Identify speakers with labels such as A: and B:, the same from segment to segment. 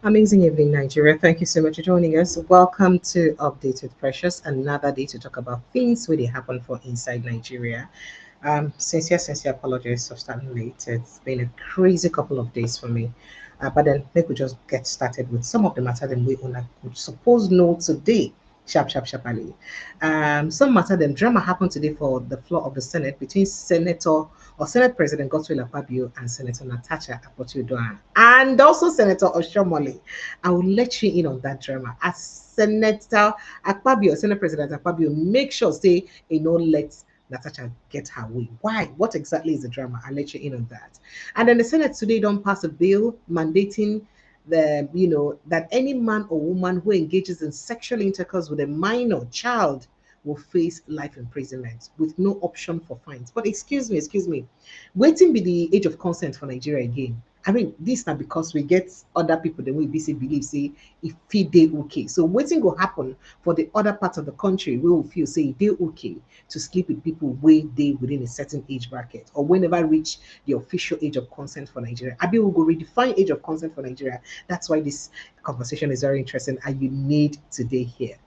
A: Amazing evening, Nigeria. Thank you so much for joining us. Welcome to Update with Precious, another day to talk about things where they happen for inside Nigeria. Sincere apologies for starting late. It's been a crazy couple of days for me. But then I think we just get started with some of the matter that we could suppose know today. Sharply. Some matter then drama happened today for the floor of the Senate between Senate President Godswill Akpabio and Senator Natasha and also Senator Oshomole. I will let you in on that drama. As Senator Akpabio, Senate President Akpabio, make sure say let Natasha get her way. Why? What exactly is the drama? I'll let you in on that. And then the Senate today don't pass a bill mandating that any man or woman who engages in sexual intercourse with a minor child will face life imprisonment with no option for fines. But excuse me, waiting be the age of consent for Nigeria again. I mean, this now because we get other people that we busy believe say if they okay. So waiting will happen for the other parts of the country we will feel say they okay to sleep with people way they within a certain age bracket or whenever reach the official age of consent for Nigeria. Abi will go redefine age of consent for Nigeria. That's why this conversation is very interesting and you need today here.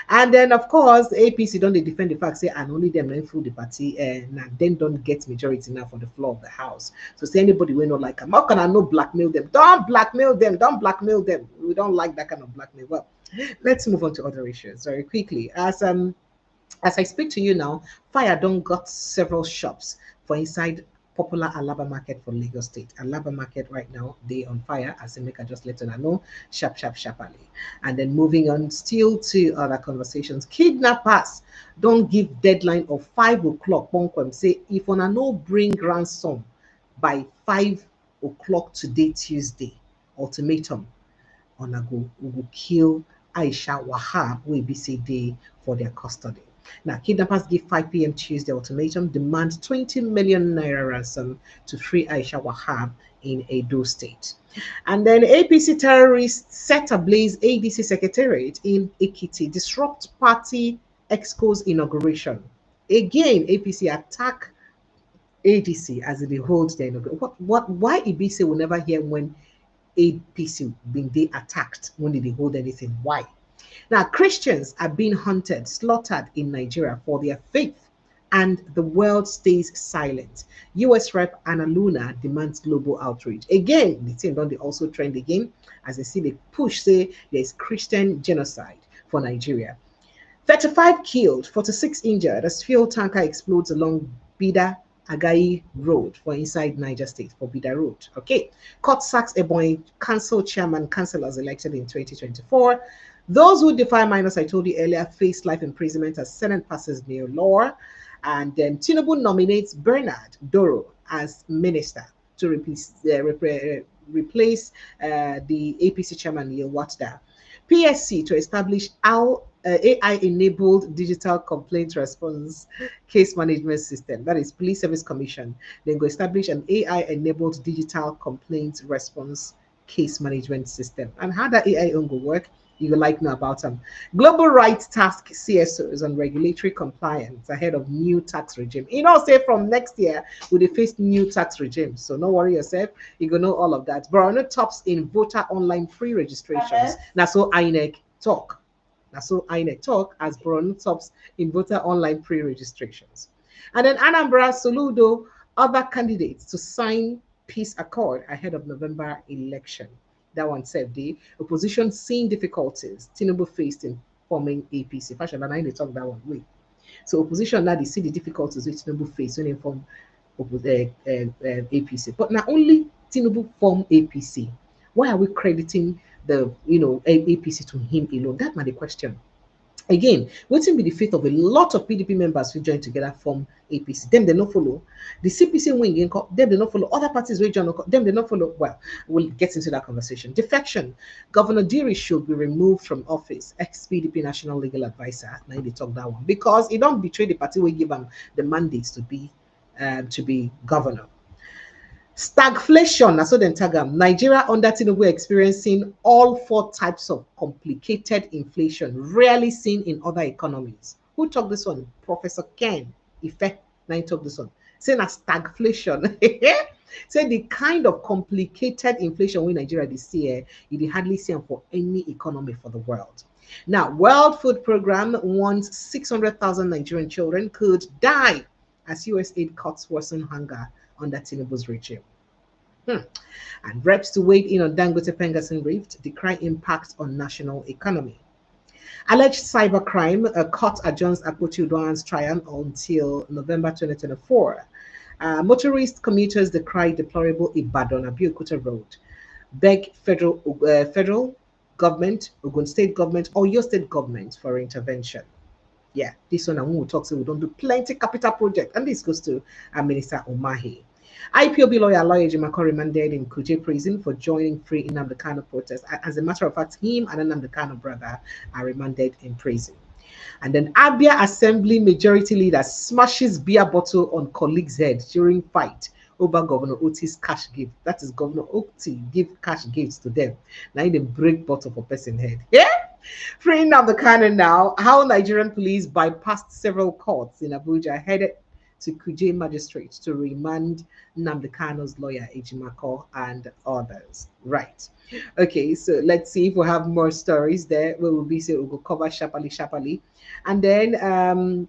A: And then, of course, APC don't they defend the fact say and only them don't fool the party and then don't get majority now for the floor of the house. So say anybody will not like them. How can I not blackmail them? Don't blackmail them. Don't blackmail them. We don't like that kind of blackmail. Well, let's move on to other issues very quickly. As I speak to you now, fire don't got several shops for inside popular Alaba market for Lagos State. Alaba market right now, they on fire, as the maker just let her know, sharply. And then moving on still to other conversations. Kidnappers don't give deadline of 5 o'clock. Bonkwem say if on a no bring ransom by 5 o'clock today, Tuesday, ultimatum on a go, we will kill Aisha Wahab, will be say day for their custody. Now, kidnappers give 5 p.m. Tuesday ultimatum, demand 20 million naira ransom to free Aisha Wahab in Edo State. And then APC terrorists set ablaze ADC secretariat in Ekiti, disrupt party exco's inauguration. Again, APC attack ADC as they hold the inauguration. Why EBC will never hear when APC being they attacked when they hold anything? Why? Now, Christians are being hunted, slaughtered in Nigeria for their faith, and the world stays silent. US Rep Anna Luna demands global outrage. Again, the thing don't they also trend again as they see the push say there is Christian genocide for Nigeria. 35 killed, 46 injured as fuel tanker explodes along Bida Agai Road for inside Niger State for Bida Road. Okay. Court sacks Ebonyi Council chairman, councillors elected in 2024. Those who defy minors, I told you earlier, face life imprisonment as Senate passes new law. And then Tinubu nominates Bernard Doro as minister to replace the APC chairman, Neil Watda. PSC to establish AI-enabled digital complaint response case management system. That is Police Service Commission. Then go establish an AI-enabled digital complaint response case management system. And how that AI go work, you will like know about them. Global Rights Task CSOs on regulatory compliance ahead of new tax regime. Say from next year, we face new tax regime. So no worry yourself. You go know all of that. Borno tops in voter online pre-registrations. Now so INEC talk. As Borno tops in voter online pre-registrations. And then Anambra Soludo, other candidates to sign peace accord ahead of November election. That one said the opposition seeing difficulties Tinubu faced in forming APC. Fashion, and I need to talk that one. Wait. So opposition now they see the difficulties which Tinubu faced when they form APC. But not only Tinubu form APC, why are we crediting the APC to him alone? That's not the question. Again, waiting be the fate of a lot of PDP members who join together from APC. Them they not follow. The CPC wing them they not follow. Other parties who join them they not follow. Well, we'll get into that conversation. Defection. Governor Diri should be removed from office. Ex-PDP National Legal Advisor. Now they talk that one because he don't betray the party. We give him the mandates to be governor. Stagflation, so then tagam. Nigeria under Tinubu experiencing all 4 types of complicated inflation, rarely seen in other economies. Who talked this one? Professor Ken Ife. Now he talked this one. Saying a stagflation. Say the kind of complicated inflation we Nigeria this year, you hardly see for any economy for the world. Now, World Food Program warns 600,000 Nigerian children could die as US aid cuts worsen hunger under Tinubu's regime. And reps to wade in on Dangote Pengasson rift, decry impact on national economy. Alleged cybercrime, a court adjourns Akpabio's trial until November 2024. Motorist commuters decry deplorable Ibadan-Abeokuta road. Beg federal government, Ogun state government, or your state government for intervention. Yeah, this one I will talk so we don't do plenty capital project. And this goes to Minister Umahi. IPOB lawyer Jimako remanded in Kuje prison for joining free Nnamdi Kanu protest. As a matter of fact, him and Nnamdi Kanu brother are remanded in prison. And then Abia Assembly Majority Leader smashes beer bottle on colleague's head during fight over Governor Oti's cash gift. That is Governor Oti give cash gifts to them. Now they break bottle for person head. Yeah? Freeing Nnamdi Kanu now. How Nigerian police bypassed several courts in Abuja headed to Kuje magistrate to remand Nnamdi Kanu's lawyer Ejimako and others. Right. Okay, so let's see if we have more stories there. We will be say we'll go cover sharply. And then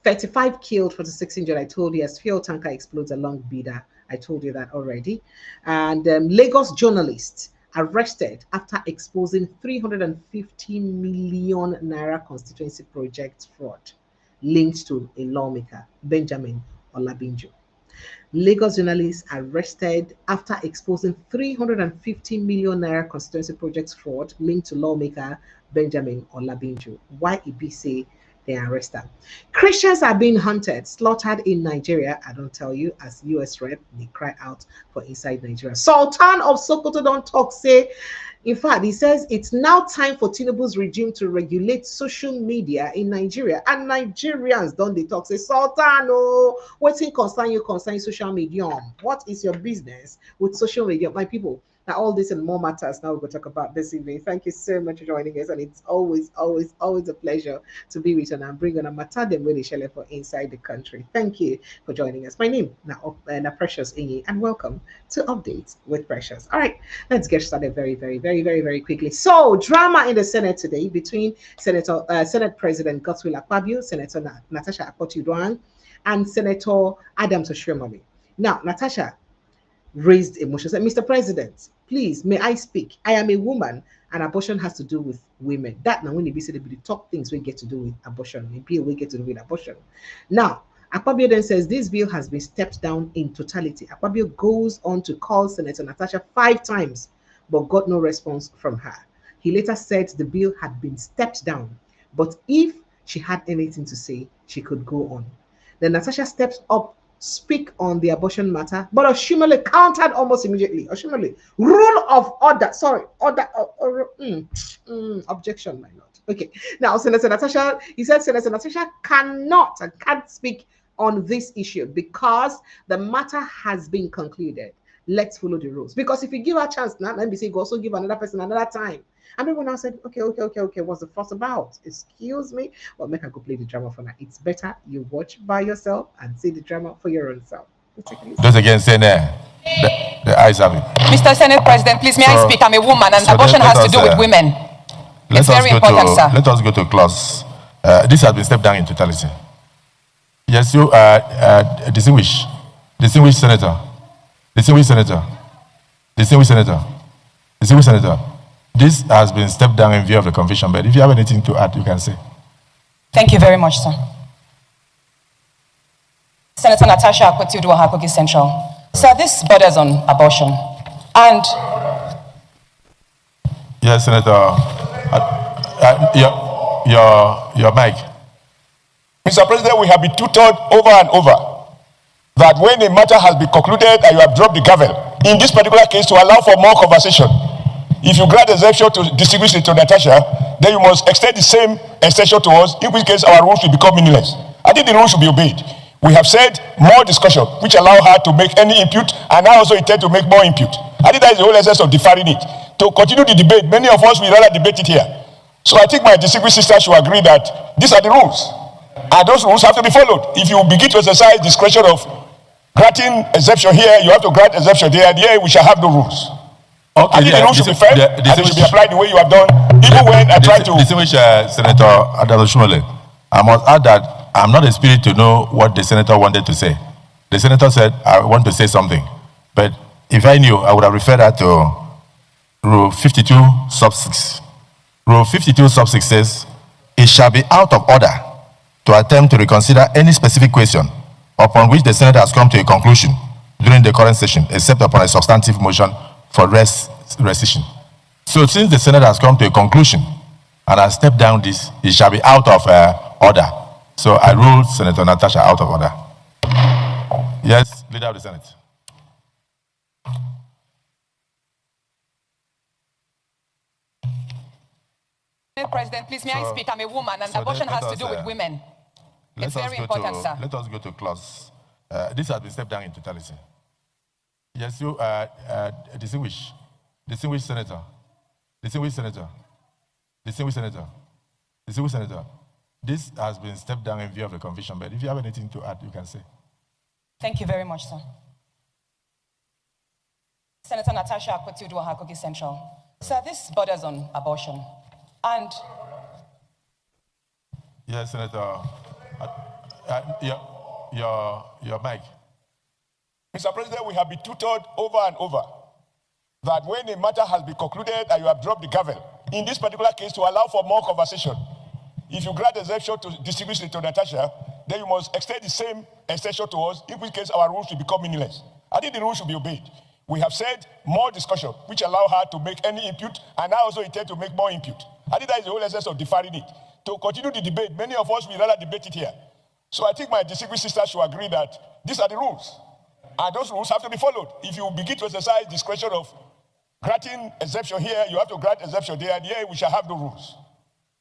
A: 35 killed, 46 injured. I told you as fuel tanker explodes along Bida. I told you that already. And Lagos journalist arrested after exposing 350 million naira constituency project fraud linked to a lawmaker, Benjamin Olabinjo. Lagos journalists arrested after exposing 350 million naira constituency project fraud linked to lawmaker Benjamin Olabinjo. Why say they arrest them? Christians are being hunted, slaughtered in Nigeria. I don't tell you, as US rep, they cry out for inside Nigeria. Sultan of Sokoto don't talk, say. In fact, he says it's now time for Tinubu's regime to regulate social media in Nigeria. And Nigerians don't they talk, say, Sultan, oh, what's in concern social media? What is your business with social media? My people, now all this and more matters now we're going to talk about this evening. Thank you so much for joining us. And it's always a pleasure to be with you and bring on a matter them really share for inside the country. Thank you for joining us. My name is Precious Inyi, and welcome to Updates with Precious. All right, let's get started very quickly. So, drama in the Senate today between Senate President Godswill Akpabio, Senator Natasha Akpabio, and Senator Adams Oshiomhole. Now, Natasha raised emotions. Mr. President, please, may I speak? I am a woman, and abortion has to do with women. That now when they said the top things we get to do with abortion, maybe we get to do with abortion. Now, Akpabio then says this bill has been stepped down in totality. Akpabio goes on to call Senator Natasha 5 times, but got no response from her. He later said the bill had been stepped down, but if she had anything to say, she could go on. Then Natasha steps up, speak on the abortion matter, but Oshiomhole countered almost immediately. Oshiomhole, rule of order. Sorry, objection, my lord. Okay, now Senator Natasha, he said Senator Natasha can't speak on this issue because the matter has been concluded. Let's follow the rules. Because if you give her a chance now, let me say, also give another person another time. And everyone else said, okay, what's the fuss about? Excuse me. Well, make her go play the drama for now. It's better you watch by yourself and see the drama for your own self.
B: Just again, say there. The eyes have it.
C: Mr. Senate President, please, may I speak? I'm a woman, and abortion has to do with women. It's very important, sir.
B: Let us go to clause. This has been stepped down in totality. Yes, you, distinguished senator. This has been stepped down in view of the conviction, but if you have anything to add, you can say.
C: Thank you very much, sir. Senator Natasha Akpabio, Kogi Central. Sir, this borders on abortion. And
B: yes, Senator, your mic.
D: Mr. President, we have been tutored over and over that when a matter has been concluded and you have dropped the gavel, in this particular case, to allow for more conversation, if you grant exemption to distinguish it to Natasha, then you must extend the same extension to us, in which case our rules will become meaningless. I think the rules should be obeyed. We have said more discussion, which allow her to make any input, and I also intend to make more input. I think that is the whole essence of deferring it. To continue the debate, many of us will rather debate it here. So I think my distinguished sisters should agree that these are the rules, and those rules have to be followed. If you begin to exercise discretion of granting exemption here, you have to grant exemption there, and here we shall have no rules.
B: Okay,
D: I think the rules should be fair, and it should be applied the way you have done, even when I try to...
B: Distinguished Senator Adaloshumole, I must add that I'm not a spirit to know what the senator wanted to say. The senator said, I want to say something. But if I knew, I would have referred that to Rule 52, sub 6. Rule 52, sub 6 says, it shall be out of order to attempt to reconsider any specific question upon which the Senate has come to a conclusion during the current session, except upon a substantive motion for rescission. So since the Senate has come to a conclusion and has stepped down this, it shall be out of order. So I rule Senator Natasha out of order. Yes, Leader of the Senate.
C: President, please, may I speak? I'm a woman, and abortion has to do with women. It's very important, sir.
B: Let us go to clause. This has been stepped down in totality. Yes, you, distinguished senator, distinguished senator, distinguished senator, distinguished senator. This has been stepped down in view of the conviction, but if you have anything to add, you can say.
C: Thank you very much, sir. Senator Natasha Akpabio, Central. Sir, this borders on abortion. And...
B: Yes, Senator. Your mic.
D: Mr. President, we have been tutored over and over that when a matter has been concluded and you have dropped the gavel, in this particular case, to allow for more conversation, if you grant exemption to distinguish to Natasha, then you must extend the same extension to us, in which case our rules will become meaningless. I think the rules should be obeyed. We have said more discussion, which allow her to make any input, and I also intend to make more input. I think that is the whole essence of deferring it. To continue the debate, many of us will rather debate it here. So I think my distinguished sisters should agree that these are the rules, and those rules have to be followed. If you begin to exercise discretion of granting exemption here, you have to grant exemption there, and here we shall have no rules.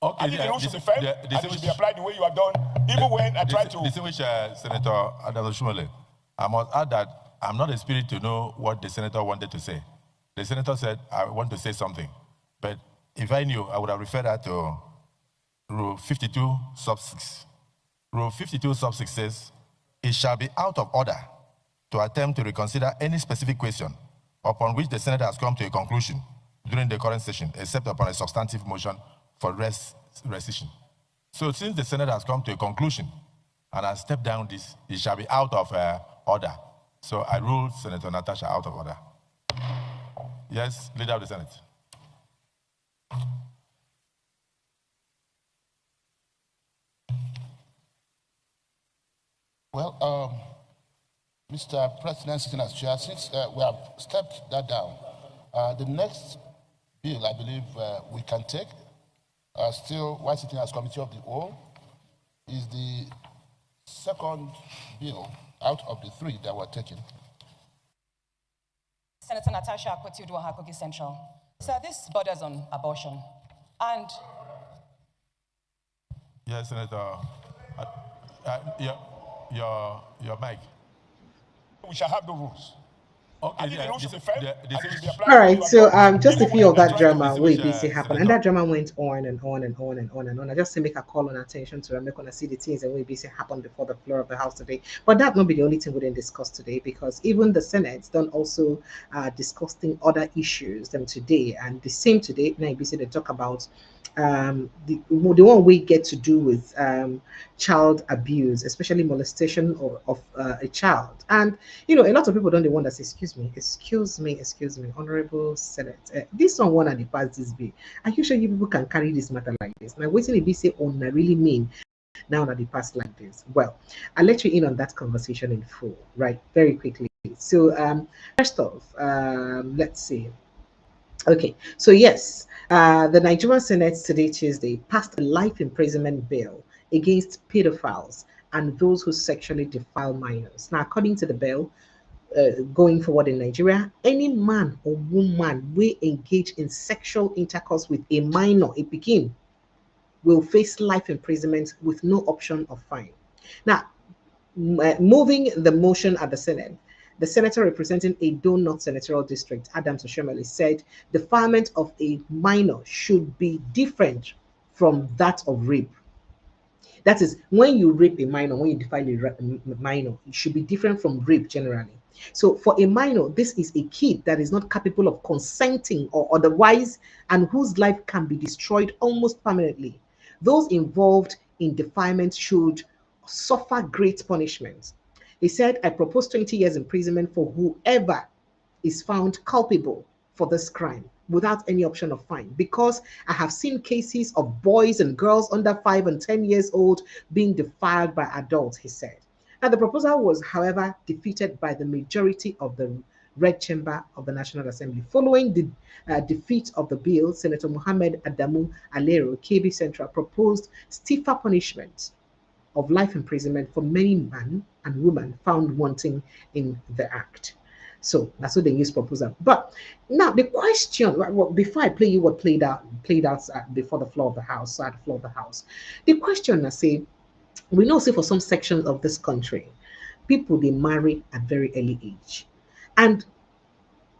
D: Okay, I think the rules should be fair, and it should be applied the way you have done, even when I try to...
B: Distinguished Senator Adaloshumole, I must add that I'm not a spirit to know what the senator wanted to say. The senator said, I want to say something. But if I knew, I would have referred that to Rule 52, sub 6. Rule 52, sub 6 says, it shall be out of order to attempt to reconsider any specific question upon which the Senate has come to a conclusion during the current session, except upon a substantive motion for rescission. So since the Senate has come to a conclusion and has stepped down this, it shall be out of order. So I rule Senator Natasha out of order. Yes, Leader of the Senate.
E: Well, Mr. President, sitting as chair, since we have stepped that down, the next bill I believe we can take, still while sitting as committee of the whole, is the second bill out of the three that were taken.
C: Senator Natasha Akpabio, Central. Sir, this borders on abortion. And...
B: Yes, Senator. Your mic.
D: We shall have the rules. Okay, the rules should be fair.
A: All right, so just a few of that drama will be happen, and that drama went on and on and on and on and on. I just to make a call on attention to, I'm not gonna see the things that will be happen before the floor of the house today. But that not be the only thing we didn't discuss today, because even the Senate don't also discussing other issues them today, and the same today. Now you see they talk about the one we get to do with child abuse, especially molestation of a child. And you know, a lot of people don't want to say, excuse me, Honorable Senate, this one one at the past this bill. Are you sure you people can carry this matter like this? Now waiting if we say on I really mean now that the past like this. Well, I'll let you in on that conversation in full, right? Very quickly. So first off, let's see. Okay, so yes, the Nigerian Senate today, Tuesday, passed a life imprisonment bill against pedophiles and those who sexually defile minors. Now, according to the bill, going forward in Nigeria, any man or woman will engage in sexual intercourse with a minor, a pikin, will face life imprisonment with no option of fine. Now, moving the motion at the Senate, the senator representing a Donut senatorial district, Adams Oshomole, said defilement of a minor should be different from that of rape. That is, when you rape a minor, when you defile a minor, it should be different from rape generally. So for a minor, this is a kid that is not capable of consenting or otherwise, and whose life can be destroyed almost permanently. Those involved in defilement should suffer great punishment. He said, I propose 20 years imprisonment for whoever is found culpable for this crime without any option of fine, because I have seen cases of boys and girls under 5 and 10 years old being defiled by adults, he said. Now, the proposal was, however, defeated by the majority of the Red Chamber of the National Assembly. Following the defeat of the bill, Senator Mohammed Adamu Alero, KB Central, proposed stiffer punishment of life imprisonment for many men and women found wanting in the act. So that's what the news proposal. But now the question, before I play you what played out before the floor of the House, at the floor of the House, the question I say, we know, say for some sections of this country, people they marry at very early age, and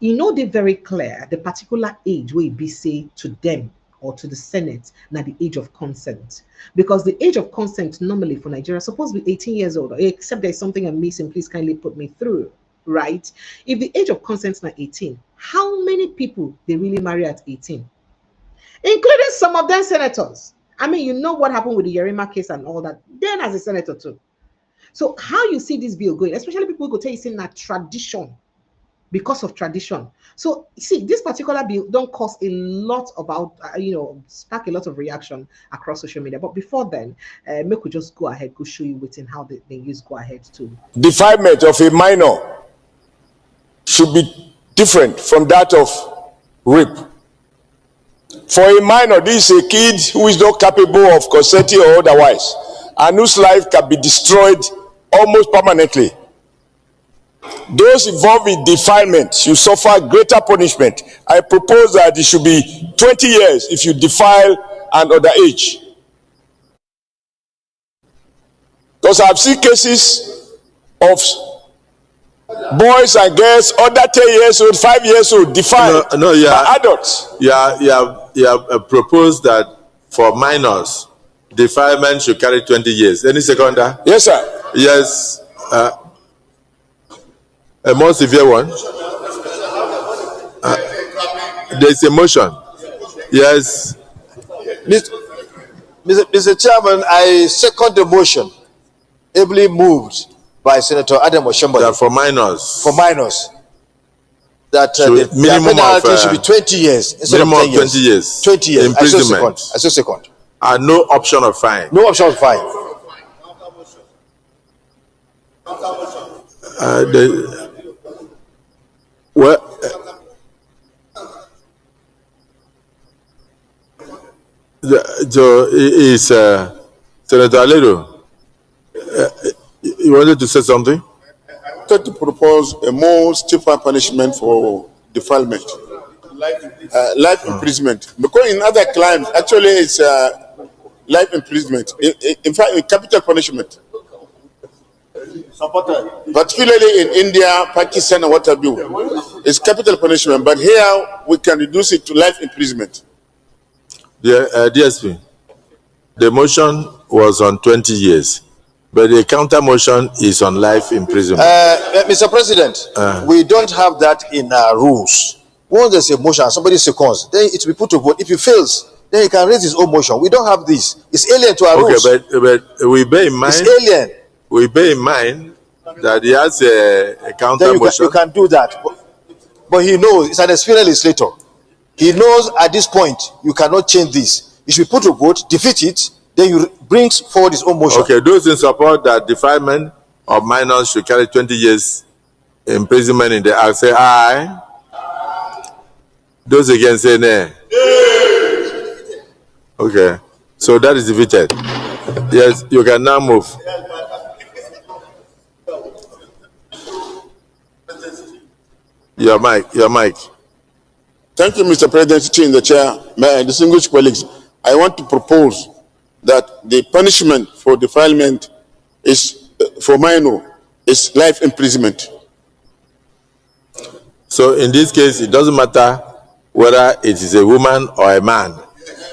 A: you know they're very clear the particular age will be say to them or to the Senate, now the age of consent. Because the age of consent normally for Nigeria is supposed to be 18 years old, except there's something I'm missing, please kindly put me through, right? If the age of consent is now 18, how many people they really marry at 18? Including some of them senators. I mean, you know what happened with the Yerima case and all that, then as a senator too. So how you see this bill going, especially people who go tell you saying that tradition, because of tradition. So see, this particular bill don't cause a lot about, spark a lot of reaction across social media. But before then, make we just go ahead, go show you within how they use go ahead to.
D: Defilement of a minor should be different from that of rape. For a minor, this is a kid who is not capable of consenting or otherwise, and whose life can be destroyed almost permanently. Those involved in defilement should suffer greater punishment. I propose that it should be 20 years if you defile an underage. Because I've seen cases of boys and girls under 10 years old, 5 years old, defiled by adults.
B: You have proposed that for minors, defilement should carry 20 years. Any seconder?
D: Yes, sir.
B: Yes. A more severe one. There's a motion. Yes.
F: Mr. Chairman, I second the motion, ably moved by Senator Adam Oshambole.
B: For minors.
F: For minors. That
B: the
F: penalty should be 20 years instead of 10 years.
B: 20 years.
F: 20 years.
B: Imprisonment.
F: I so second.
B: And no option of fine.
F: No option of fine.
B: Senator Alero, you wanted to say something?
G: I thought to propose a more stiffer punishment for defilement, life imprisonment. Because in other crimes, actually, it's life imprisonment. In fact, capital punishment. Particularly in India, Pakistan, and what have you, it's capital punishment. But here, we can reduce it to life imprisonment.
B: DSP, the motion was on 20 years, but the counter motion is on life imprisonment.
F: Mr. President, we don't have that in our rules. Once there's a motion, somebody seconds, then it will be put to vote. If he fails, then he can raise his own motion. We don't have this. It's alien to our rules.
B: Okay, but we bear in mind.
F: It's alien.
B: We bear in mind that he has a counter
F: then
B: motion.
F: You can do that. But he knows, it's an experienced legislator. He knows at this point, you cannot change this. You should put to vote, defeat it, then you bring forward his own motion.
B: Okay, those in support that defilement of minors should carry 20 years imprisonment in the act, say aye. Those against say nay. Okay, so that is defeated. Yes, you can now move. Your mic.
G: Thank you, Mr. President, sitting in the chair. My distinguished colleagues, I want to propose that the punishment for defilement is for minor is life imprisonment.
B: So in this case, it doesn't matter whether it is a woman or a man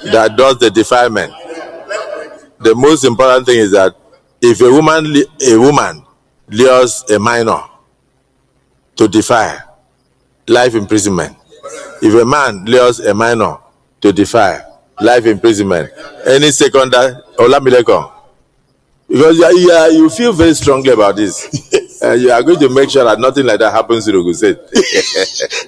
B: that does the defilement. The most important thing is that if a woman lures a minor to defy, life imprisonment. If a man lures a minor to defy, life imprisonment. Any seconder, Olamileko, because you feel very strongly about this. You are going to make sure that nothing like that happens to Ogun State.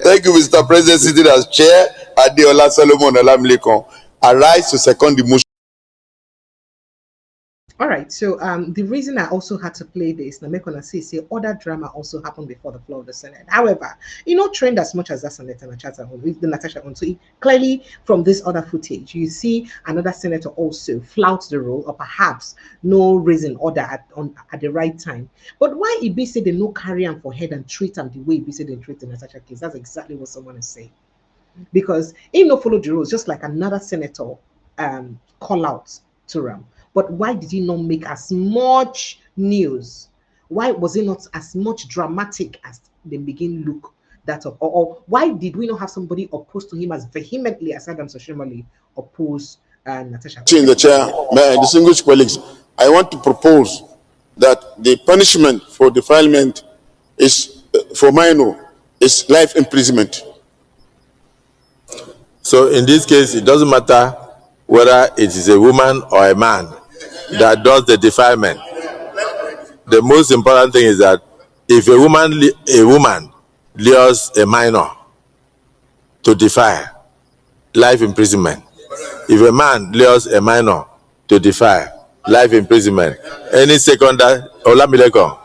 G: Thank you, Mr. President, sitting as chair, Adeola Solomon Olamilekon. I rise to second the motion.
A: All right, so the reason I also had to play this, now make on say other drama also happened before the floor of the Senate. However, trend as much as that Senator Natasha on. So clearly from this other footage, you see another senator also flout the role, or perhaps no reason order at the right time. But why it be said they no carry him for head and treat him the way it be said they treat the Natasha case? That's exactly what someone is saying. Because he no follow the rules, just like another senator call out to Ram. But why did he not make as much news? Why was it not as much dramatic as they begin look that up? Or why did we not have somebody opposed to him as vehemently as Adam Soshimali opposed Natasha?
G: In the chair, my distinguished colleagues, I want to propose that the punishment for defilement is for minor is life imprisonment.
B: So in this case, it doesn't matter whether it is a woman or a man that does the defilement. The most important thing is that if a woman lures a minor to defy, life imprisonment. If a man lures a minor to defy, life imprisonment. Any seconder, Olamileko,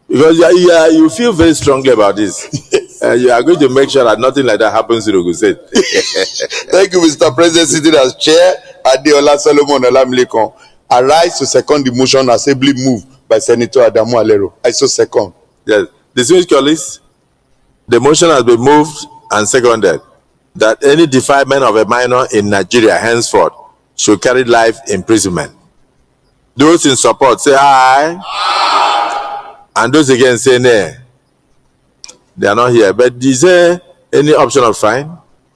B: because you feel very strongly about this. You are going to make sure that nothing like that happens to Ogun State.
G: Thank you, Mr. President, sitting as chair, Adeola Solomon Olamilekon. I rise to second the motion assembly moved by Senator Adamu Alero. I so second.
B: Yes. Distinguished colleagues, the motion has been moved and seconded that any defilement of a minor in Nigeria henceforth should carry life imprisonment. Those in support say aye. Aye. And those against say nay. They are not here. But is there any option of fine?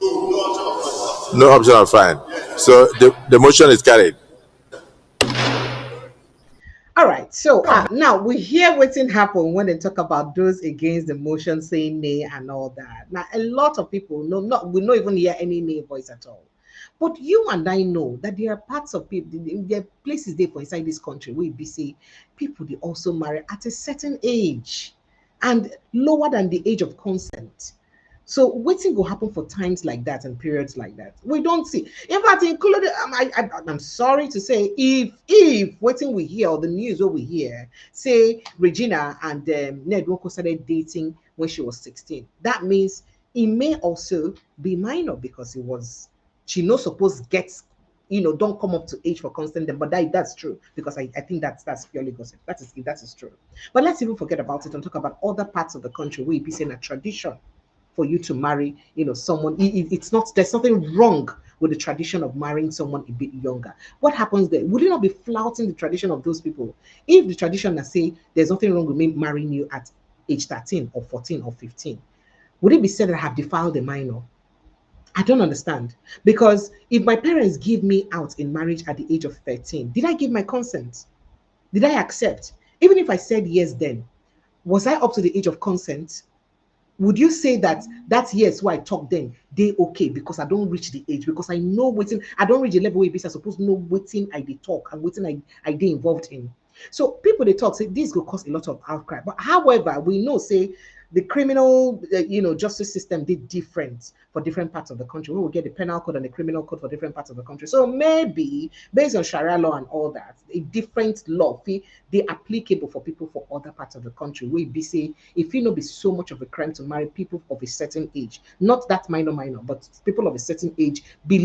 B: No option of fine. So the motion is carried.
A: All right, so now we hear what's happen when they talk about those against the motion saying nay and all that. Now a lot of people we not even hear any nay voice at all. But you and I know that there are parts of people, there are places there for inside this country where we say people they also marry at a certain age and lower than the age of consent. So waiting will happen for times like that and periods like that. We don't see. In fact, included, I'm sorry to say, if waiting we hear or the news what we hear, say Regina and Ned Woko started dating when she was 16, that means it may also be minor because she no supposed gets, don't come up to age for consent. But that's true because I think that's purely gossip. That is true. But let's even forget about it and talk about other parts of the country where it be saying a tradition for you to marry, someone. It's not, there's nothing wrong with the tradition of marrying someone a bit younger. What happens there? Would you not be flouting the tradition of those people? If the tradition that say there's nothing wrong with me marrying you at age 13 or 14 or 15, would it be said that I have defiled a minor? I don't understand. Because if my parents give me out in marriage at the age of 13, did I give my consent? Did I accept? Even if I said yes then, was I up to the age of consent? Would you say that yes, why I talk then they okay because I don't reach the age, because I know waiting, I don't reach the level where I supposed to know waiting I did talk and waiting I did involved in. So people they talk say this will cause a lot of outcry. But however, we know say the criminal justice system did different for different parts of the country. We will get the penal code and the criminal code for different parts of the country. So maybe based on Sharia law and all that, a different law they applicable for people for other parts of the country. We be say if it not be so much of a crime to marry people of a certain age, not that minor, but people of a certain age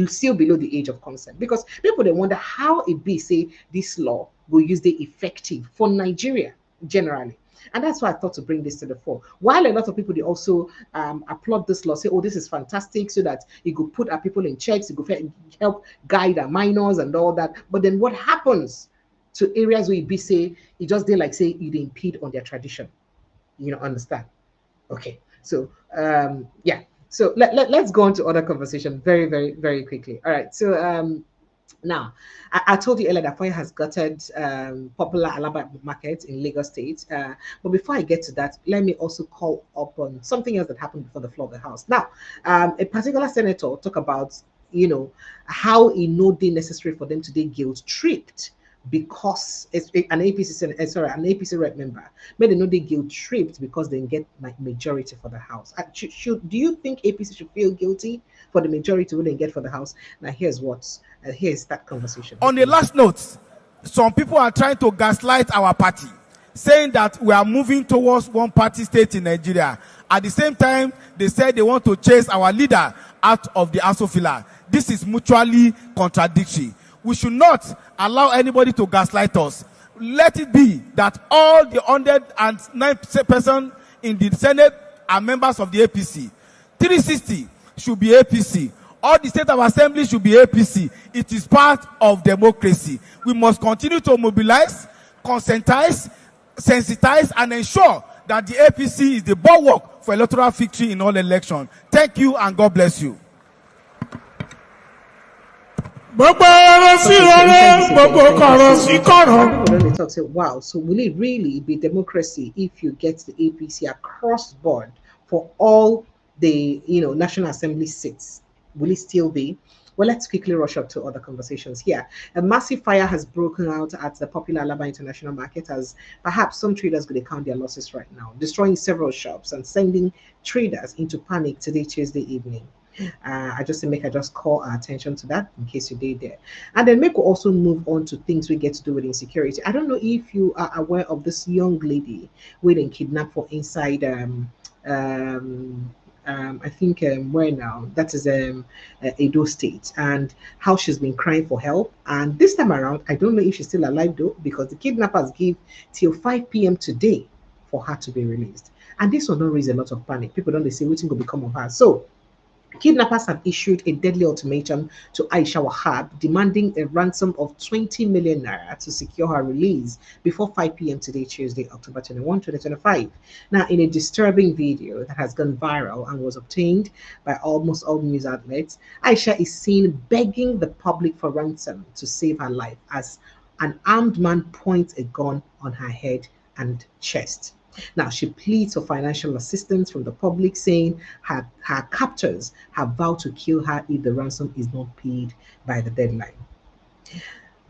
A: still below the age of consent. Because people they wonder how it be say this law will use the effective for Nigeria generally. And that's why I thought to bring this to the fore. While a lot of people, they also applaud this law, say, oh, this is fantastic, so that it could put our people in checks, it could help guide our minors and all that. But then what happens to areas where you be say, it just they like say, you impede on their tradition? Understand? Okay. So, yeah. So let's go on to other conversation very, very, very quickly. All right. So Now, I told you earlier that Foya has gutted popular Alaba market in Lagos State. But before I get to that, let me also call up on something else that happened before the floor of the House. Now, a particular senator talked about, how it no day necessary for them to be guilt tripped because it's an an APC rep member made a no day guilt tripped because they get majority for the House. Do you think APC should feel guilty for the majority we didn't get for the House? Now, here's that conversation.
H: On the last note, some people are trying to gaslight our party, saying that we are moving towards one party state in Nigeria. At the same time, they said they want to chase our leader out of the asofila. This is mutually contradictory. We should not allow anybody to gaslight us. Let it be that all the 109 persons in the Senate are members of the APC. 360 should be APC. All the state of assembly should be APC. It is part of democracy. We must continue to mobilize, conscientize, sensitize, and ensure that the APC is the bulwark for electoral victory in all elections. Thank you and God bless you.
A: People talk say, wow, so will it really be democracy if you get the APC across board for all the National Assembly seats? Will it still be? Well, let's quickly rush up to other conversations here. A massive fire has broken out at the popular Alaba International Market as perhaps some traders could count their losses right now, destroying several shops and sending traders into panic today, Tuesday evening. I just call our attention to that in case you did there. And then make we also move on to things we get to do with insecurity. I don't know if you are aware of this young lady waiting kidnapped for inside I think where now that is Edo State, and how she's been crying for help. And this time around, I don't know if she's still alive though, because the kidnappers give till 5 p.m. today for her to be released. And this will not raise a lot of panic. People don't say what's going to become of her. So kidnappers have issued a deadly ultimatum to Aisha Wahab, demanding a ransom of 20 million naira to secure her release before 5 p.m. today, Tuesday, October 21, 2025. Now, in a disturbing video that has gone viral and was obtained by almost all news outlets, Aisha is seen begging the public for ransom to save her life as an armed man points a gun on her head and chest. Now, she pleads for financial assistance from the public, saying her captors have vowed to kill her if the ransom is not paid by the deadline.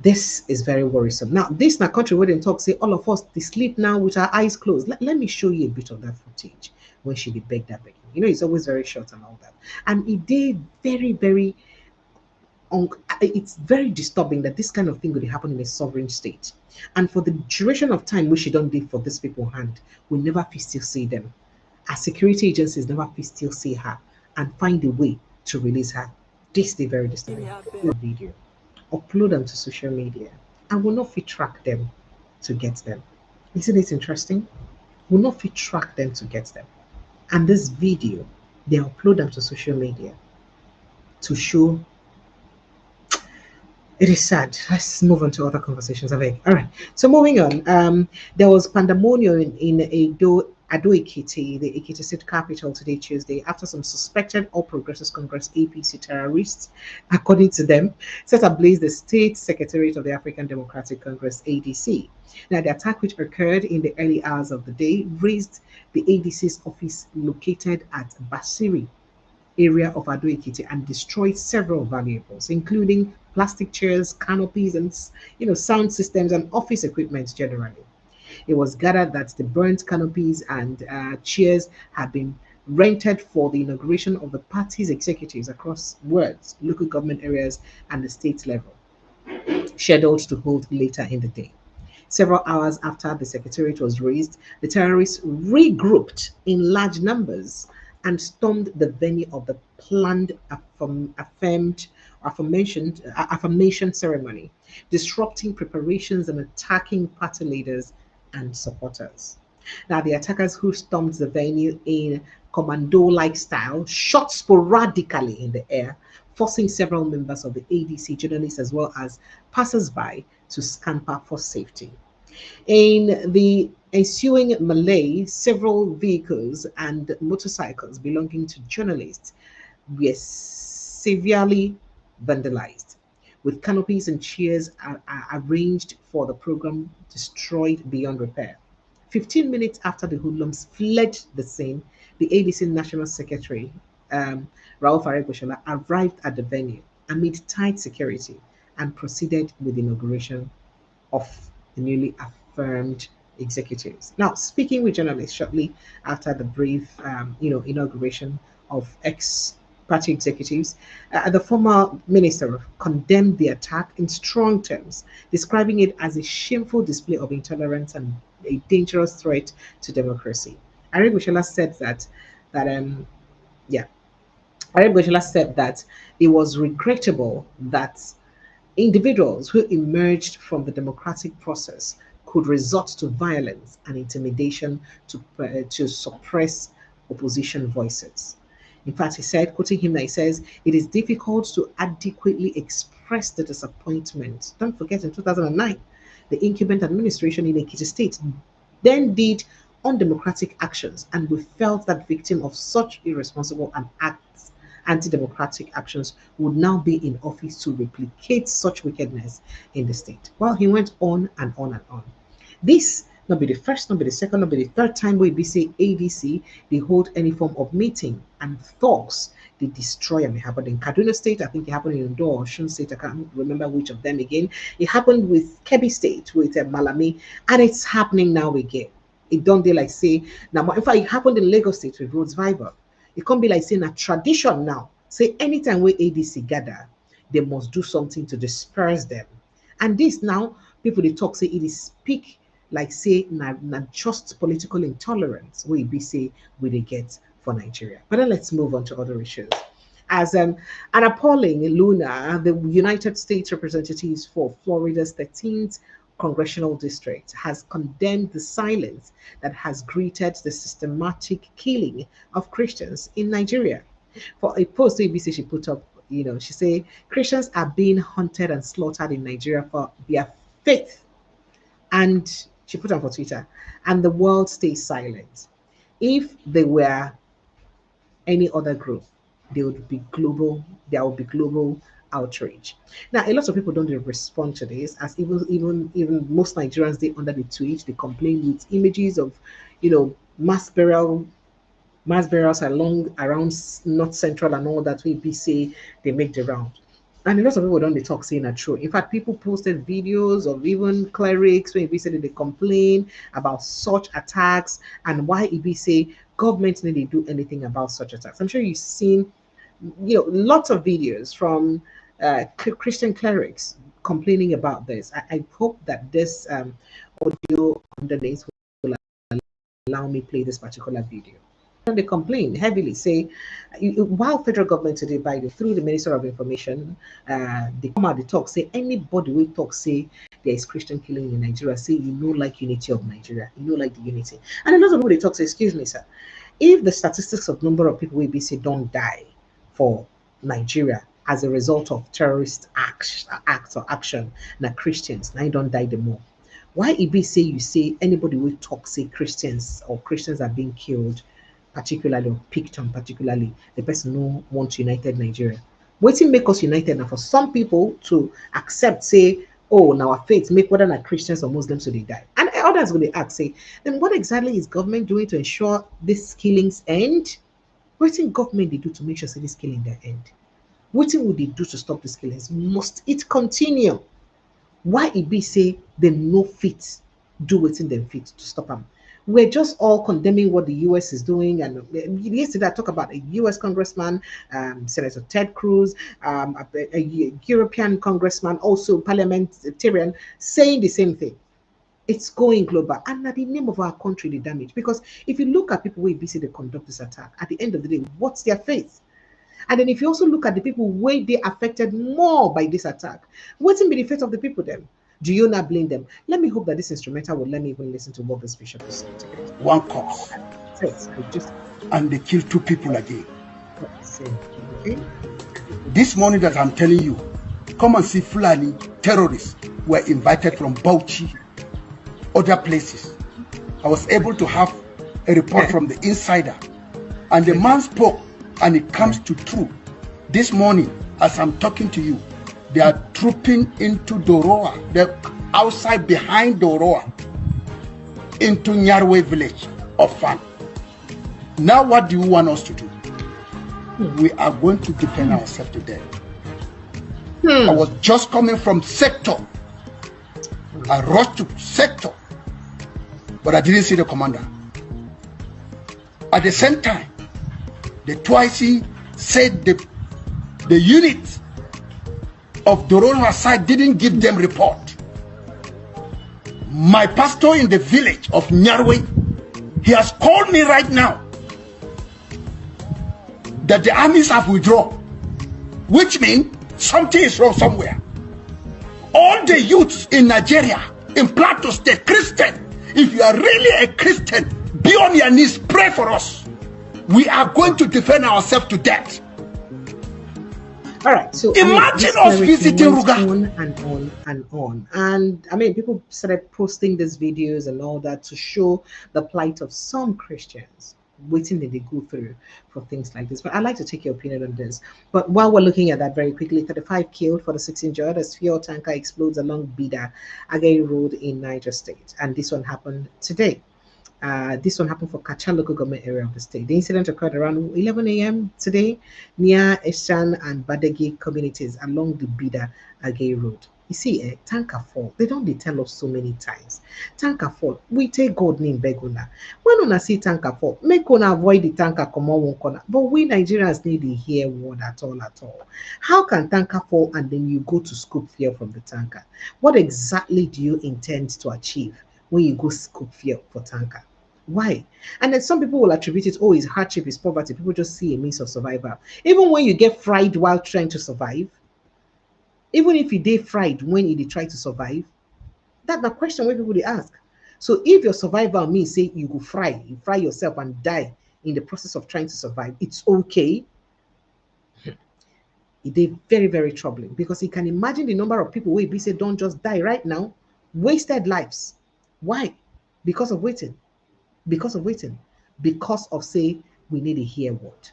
A: This is very worrisome. Now, this na country where they talk, say all of us, they sleep now with our eyes closed. Let me show you a bit of that footage when she did beg that begging. It's always very short and all that. And it did very, very it's very disturbing that this kind of thing would happen in a sovereign state. And for the duration of time which she don't live for this people hand, we never still see them. Our security agencies never still see her and find a way to release her. This is very disturbing. Video, upload them to social media, and will not track them to get them. Isn't it interesting? Will not track them to get them. And this video, they upload them to social media to show. It is sad. Let's move on to other conversations. All right. So moving on, there was pandemonium in Ado Ekiti, the Ekiti State capital, today, Tuesday, after some suspected All Progressives Congress APC terrorists, according to them, set ablaze the State Secretariat of the African Democratic Congress, ADC. Now, the attack, which occurred in the early hours of the day, razed the ADC's office located at Basiri area of Ado Ekiti and destroyed several valuables, including plastic chairs, canopies, and sound systems and office equipment generally. It was gathered that the burnt canopies and chairs had been rented for the inauguration of the party's executives across wards, local government areas, and the state level, scheduled to hold later in the day. Several hours after the secretariat was raised, the terrorists regrouped in large numbers and stormed the venue of the planned affirmation ceremony, disrupting preparations and attacking party leaders and supporters. Now, the attackers, who stormed the venue in commando-like style, shot sporadically in the air, forcing several members of the ADC, journalists as well as passers-by, to scamper for safety. In the ensuing melee, several vehicles and motorcycles belonging to journalists were severely vandalized. with canopies and chairs arranged for the program destroyed beyond repair. 15 minutes after the hoodlums fled the scene, the ADC National Secretary, Rauf Aregbesola, arrived at the venue amid tight security and proceeded with the inauguration of the newly affirmed executives. Now, speaking with journalists shortly after the brief, inauguration of ex-party executives, the former minister condemned the attack in strong terms, describing it as a shameful display of intolerance and a dangerous threat to democracy. Aregbesola said yeah, Aregbesola said that it was regrettable that individuals who emerged from the democratic process could resort to violence and intimidation to suppress opposition voices. In fact, he said, quoting him, that he says, it is difficult to adequately express the disappointment. Don't forget, in 2009, the incumbent administration in Ekiti State then did undemocratic actions, and we felt that victim of such irresponsible and anti-democratic actions would now be in office to replicate such wickedness in the state. Well, he went on and on and on. This not be the first, not be the second, not be the third time we be say ADC they hold any form of meeting and thugs they destroy and it happened in Kaduna State. I think it happened in Ondo or Osun State. I can't remember which of them again. It happened with Kebbi State with Malami, and it's happening now again. It don't they like say now. In fact, it happened in Lagos State with Rhodes Viber. It can't be like saying a tradition now. Say anytime we ADC gather, they must do something to disperse them. And this now, people they talk say it is speak like say not just political intolerance we be say we they get for Nigeria. But then let's move on to other issues. As an appalling Luna, the United States representatives for Florida's 13th congressional district has condemned the silence that has greeted the systematic killing of Christians in Nigeria. For a post ABC she put up, she said Christians are being hunted and slaughtered in Nigeria for their faith. And she put on for Twitter, and the world stays silent. If they were any other group, there would be global outrage. Now, a lot of people don't respond to this, as even most Nigerians they under the tweet, they complain with images of, mass burials around North Central and all that we be say they make the round. And a lot of people don't talk saying are true. In fact, people posted videos of even clerics when said they complain about such attacks and why it say government didn't do anything about such attacks. I'm sure you've seen lots of videos from Christian clerics complaining about this. I hope that this audio underneath will allow me play this particular video. And they complain heavily, say, while federal government today, through the Minister of Information, they come out, they talk, say, anybody will talk, say, there is Christian killing in Nigeria, say, like unity of Nigeria, like the unity. And a lot of people, they talk, say, excuse me, sir, if the statistics of number of people will be, say, don't die for Nigeria as a result of terrorist acts or action, now Christians, now you don't die the more. Why it be say you say anybody will talk, say Christians are being killed, particularly or picked on, particularly the person who wants united Nigeria. Waiting make us united now for some people to accept, say, oh, now our faith make whether not Christians or Muslims so they die. And others will ask, say, then what exactly is government doing to ensure these killings end? What in government they do to make sure say this killing their end? What would they do to stop these killings? Must it continue? Why it be say they no fit do within them fit to stop them? We're just all condemning what the US is doing. And yesterday I talked about a US congressman, Senator Ted Cruz, a European congressman, also parliamentarian, saying the same thing. It's going global. And at the name of our country, the damage. Because if you look at people who busy to conduct this attack, at the end of the day, what's their faith? And then if you also look at the people where they affected more by this attack, what's in the faith of the people then? Do you not blame them? Let me hope that this instrumental will let me even listen to what this bishop is saying today.
I: One corpse. And they killed 2 people again.
A: Okay.
I: This morning that I'm telling you, come and see Fulani terrorists were invited from Bauchi, other places. I was able to have a report from the insider. And the man spoke, and it comes to true. This morning, as I'm talking to you, They are trooping into Doroa. They're outside behind Doroa into Nyarwe village of Fan. Now what do you want us to do? We are going to defend ourselves today. I was just coming from sector. I rushed to sector, but I didn't see the commander. At the same time, the Twice said the unit of Doroa side didn't give them report. My pastor in the village of Nyarwe, he has called me right now that the armies have withdrawn, which means something is wrong somewhere. All the youths in Nigeria, in Plateau State, Christian, if you are really a Christian, be on your knees, pray for us. We are going to defend ourselves to death.
A: All right, so
I: imagine us visiting Ruga.
A: On and on and on. And I mean, people started posting these videos and all that to show the plight of some Christians, waiting that they go through for things like this. But I'd like to take your opinion on this. But while we're looking at that very quickly, 35 killed, 46 injured as fuel tanker explodes along Bida Agay Road in Niger State. And this one happened today. This one happened for Kacha local government area of the state. The incident occurred around 11 a.m. today near Eshan and Badegi communities along the Bida Agay Road. You see, tanker fall. They don't tell us so many times. Tanker fall. We take God name Beguna. When una see tanker fall, make una avoid the tanker come on one corner. But we Nigerians need to hear word at all. How can tanker fall and then you go to scoop fuel from the tanker? What exactly do you intend to achieve when you go scoop fuel for tanker? Why? And then some people will attribute it, oh, it's hardship, it's poverty. People just see a means of survival. Even when you get fried while trying to survive, even if you did fried when you try to survive, that's the question where people they ask. So if your survival means say you go you fry yourself and die in the process of trying to survive, it's okay. It is very, very troubling because you can imagine the number of people where be say don't just die right now, wasted lives. Why? Because of waiting. Because of say we need to hear what.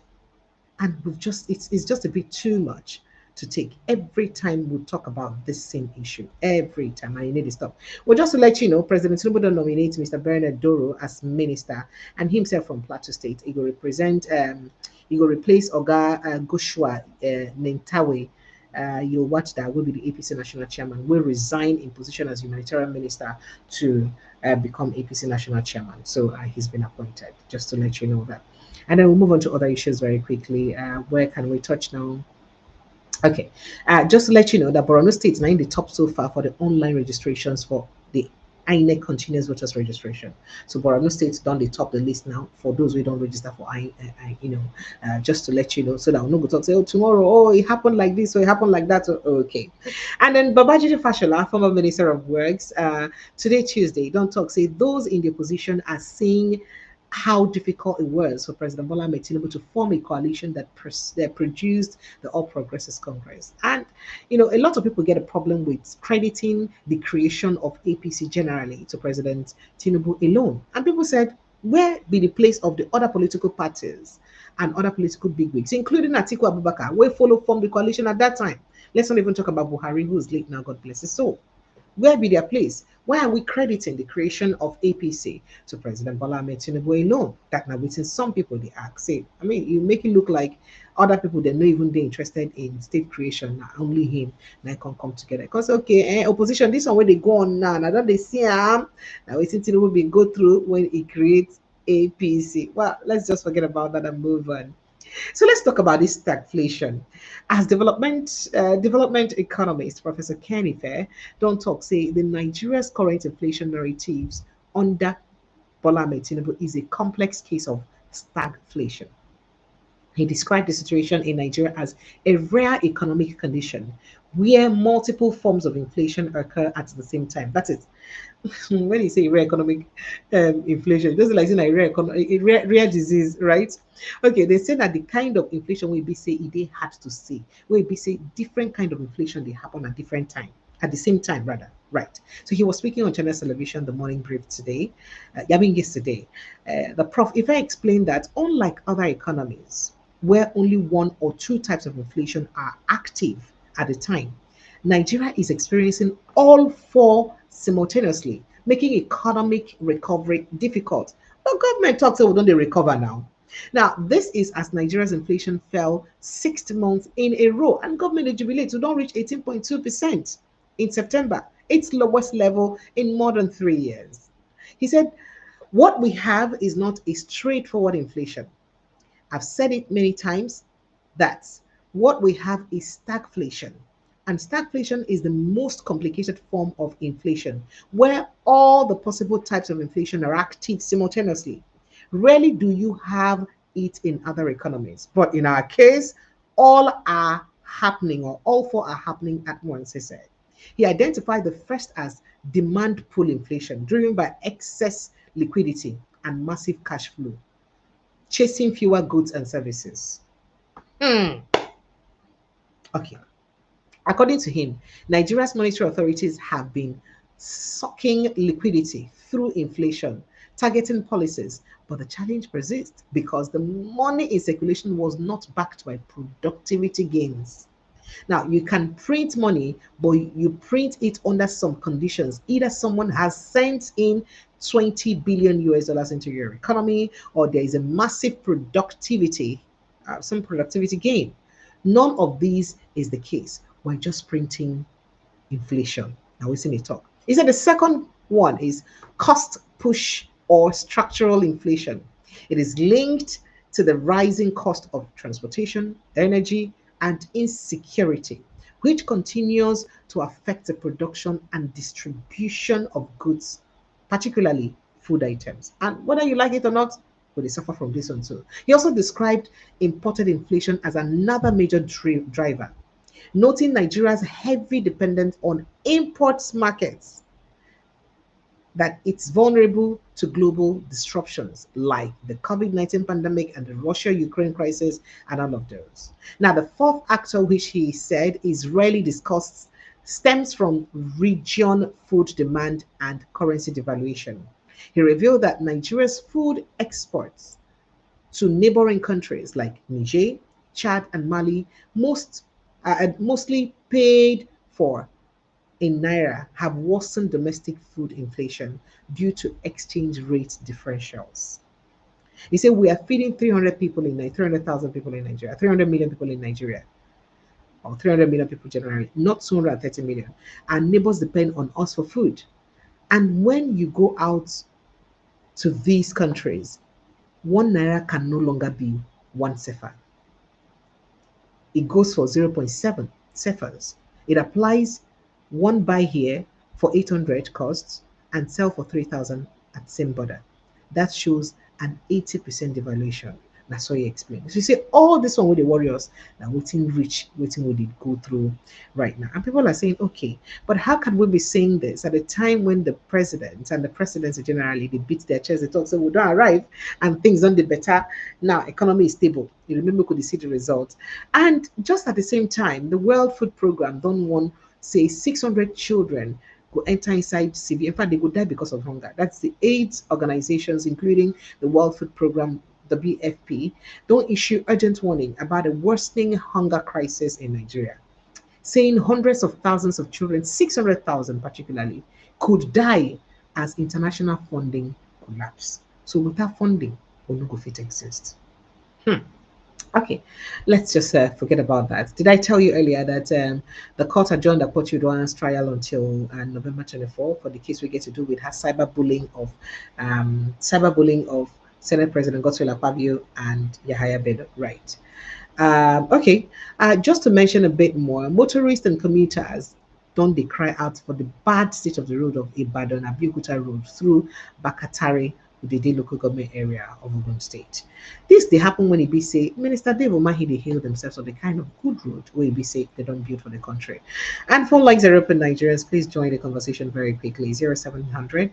A: And we've just it's just a bit too much to take every time we talk about this same issue. Every time, and you need to stop. Well, just to let you know, President Tinubu don't nominate Mr. Bernard Doro as minister, and himself from Plateau State. He will represent he will replace Oga Goshua Nentawe. You'll watch that will be the APC national chairman, will resign in position as humanitarian minister to become APC national chairman. So he's been appointed, just to let you know that. And then we'll move on to other issues very quickly. Where can we touch now? Okay, just to let you know that Borno State is now in the top so far for the online registrations for the INEC continuous voters registration. So Borno State done the top the list now for those who don't register for just to let you know, so that we'll not go talk say, oh, tomorrow, oh, it happened like this, or it happened like that. Okay. And then Babajide Fashola, former Minister of Works, today, Tuesday, don't talk, say those in the opposition are saying how difficult it was for President Bola Ahmed Tinubu to form a coalition that produced the All Progressives Congress. And, a lot of people get a problem with crediting the creation of APC generally to President Tinubu alone. And people said, where be the place of the other political parties and other political bigwigs, including Atiku Abubakar, where formed the coalition at that time? Let's not even talk about Buhari, who is late now, God bless his soul. Where be their place? Why are we crediting the creation of APC to President Bola Ahmed Tinubu alone? That now within some people they ask, say, I mean, you make it look like other people they're not even interested in state creation, not only him, now can come together. Because opposition, this one where they go on now that they see now waiting Tinubu will go through when he creates APC. Well, let's just forget about that and move on. So let's talk about this stagflation. As development economist Professor Kenny Fair don't talk, say the Nigeria's current inflation narratives under Bola Ahmed Tinubu is a complex case of stagflation. He described the situation in Nigeria as a rare economic condition where multiple forms of inflation occur at the same time. That is, when you say rare economic inflation, just like saying a rare disease, right? Okay, they say that the kind of inflation will be say they had to see, will be say different kind of inflation they happen at different time, at the same time rather, right? So he was speaking on Channel Television, the morning brief today, yesterday. The prof, if I explained that unlike other economies where only one or two types of inflation are active at a time, Nigeria is experiencing all four simultaneously, making economic recovery difficult. But government talks say we don't dey recover now. Now, this is as Nigeria's inflation fell 6th month in a row, and government dey jubilate to don't reach 18.2% in September, its lowest level in more than 3 years. He said, what we have is not a straightforward inflation. I've said it many times that what we have is stagflation. And stagflation is the most complicated form of inflation, where all the possible types of inflation are active simultaneously. Rarely do you have it in other economies. But in our case, all are happening, or all four are happening at once, he said. He identified the first as demand pull inflation, driven by excess liquidity and massive cash flow, chasing fewer goods and services. Okay. According to him, Nigeria's monetary authorities have been sucking liquidity through inflation, targeting policies, but the challenge persists because the money in circulation was not backed by productivity gains. Now, you can print money, but you print it under some conditions. Either someone has sent in 20 billion US dollars into your economy, or there is a massive productivity, some productivity gain. None of these is the case. We're just printing inflation. Now, we see me talk. He said the second one is cost push or structural inflation. It is linked to the rising cost of transportation, energy, and insecurity, which continues to affect the production and distribution of goods, particularly food items. And whether you like it or not, will they suffer from this one too. He also described imported inflation as another major driver, noting Nigeria's heavy dependence on imports markets, that it's vulnerable to global disruptions like the COVID-19 pandemic and the Russia-Ukraine crisis and all of those. Now, the fourth actor, which he said is rarely discussed, stems from region food demand and currency devaluation. He revealed that Nigeria's food exports to neighboring countries like Niger, Chad, and Mali, mostly paid for in naira, have worsened domestic food inflation due to exchange rate differentials. He said we are feeding 300,000 people in Nigeria, 300 million people in Nigeria, or 300 million people generally, not 230 million. And neighbors depend on us for food. And when you go out to these countries, 1 naira can no longer be 1 sefa. It goes for 0.7 sefas. It applies one buy here for 800 costs and sell for 3,000 at same border. That shows an 80% devaluation. That's what he explained. So you see, all this one with the warriors that waiting rich, waiting we did go through right now. And people are saying, okay, but how can we be saying this at a time when the president and the presidency generally they beat their chest, they talk, so we don't arrive and things don't get better. Now economy is stable. You remember could see the results. And just at the same time, the World Food Program don't want say 600 children go enter inside CV. In fact, they would die because of hunger. That's the AIDS organizations, including the World Food Program, WFP, don't issue urgent warning about a worsening hunger crisis in Nigeria, saying hundreds of thousands of children, 600,000 particularly, could die as international funding collapse. So without funding, we no go fit exist. Okay, let's just forget about that. Did I tell you earlier that the court adjourned Akpabio Uduaghan's trial until November 24 for the case we get to do with her cyberbullying of Senate President Godswill Akpabio and Yahaya Bello, right? Okay, just to mention a bit more, motorists and commuters don't they cry out for the bad state of the road of Ibadan Abeokuta Road through Bakatare, the local government area of Ogun State. This they happen when it be say Minister Dave Umahi they hail themselves on the kind of good road where it be say they don't build for the country. And for like European Nigerians, please join the conversation very quickly. 0700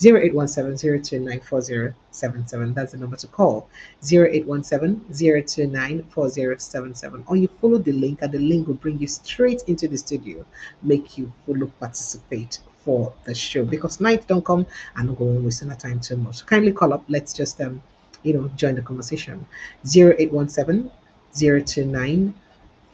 A: 0817-029-4077. That's the number to call. 0817-029-4077. Or you follow the link, and the link will bring you straight into the studio, make you follow, participate for the show. Because night don't come and not going wasting our time too much. So kindly call up. Let's just join the conversation. 0817-029-4077.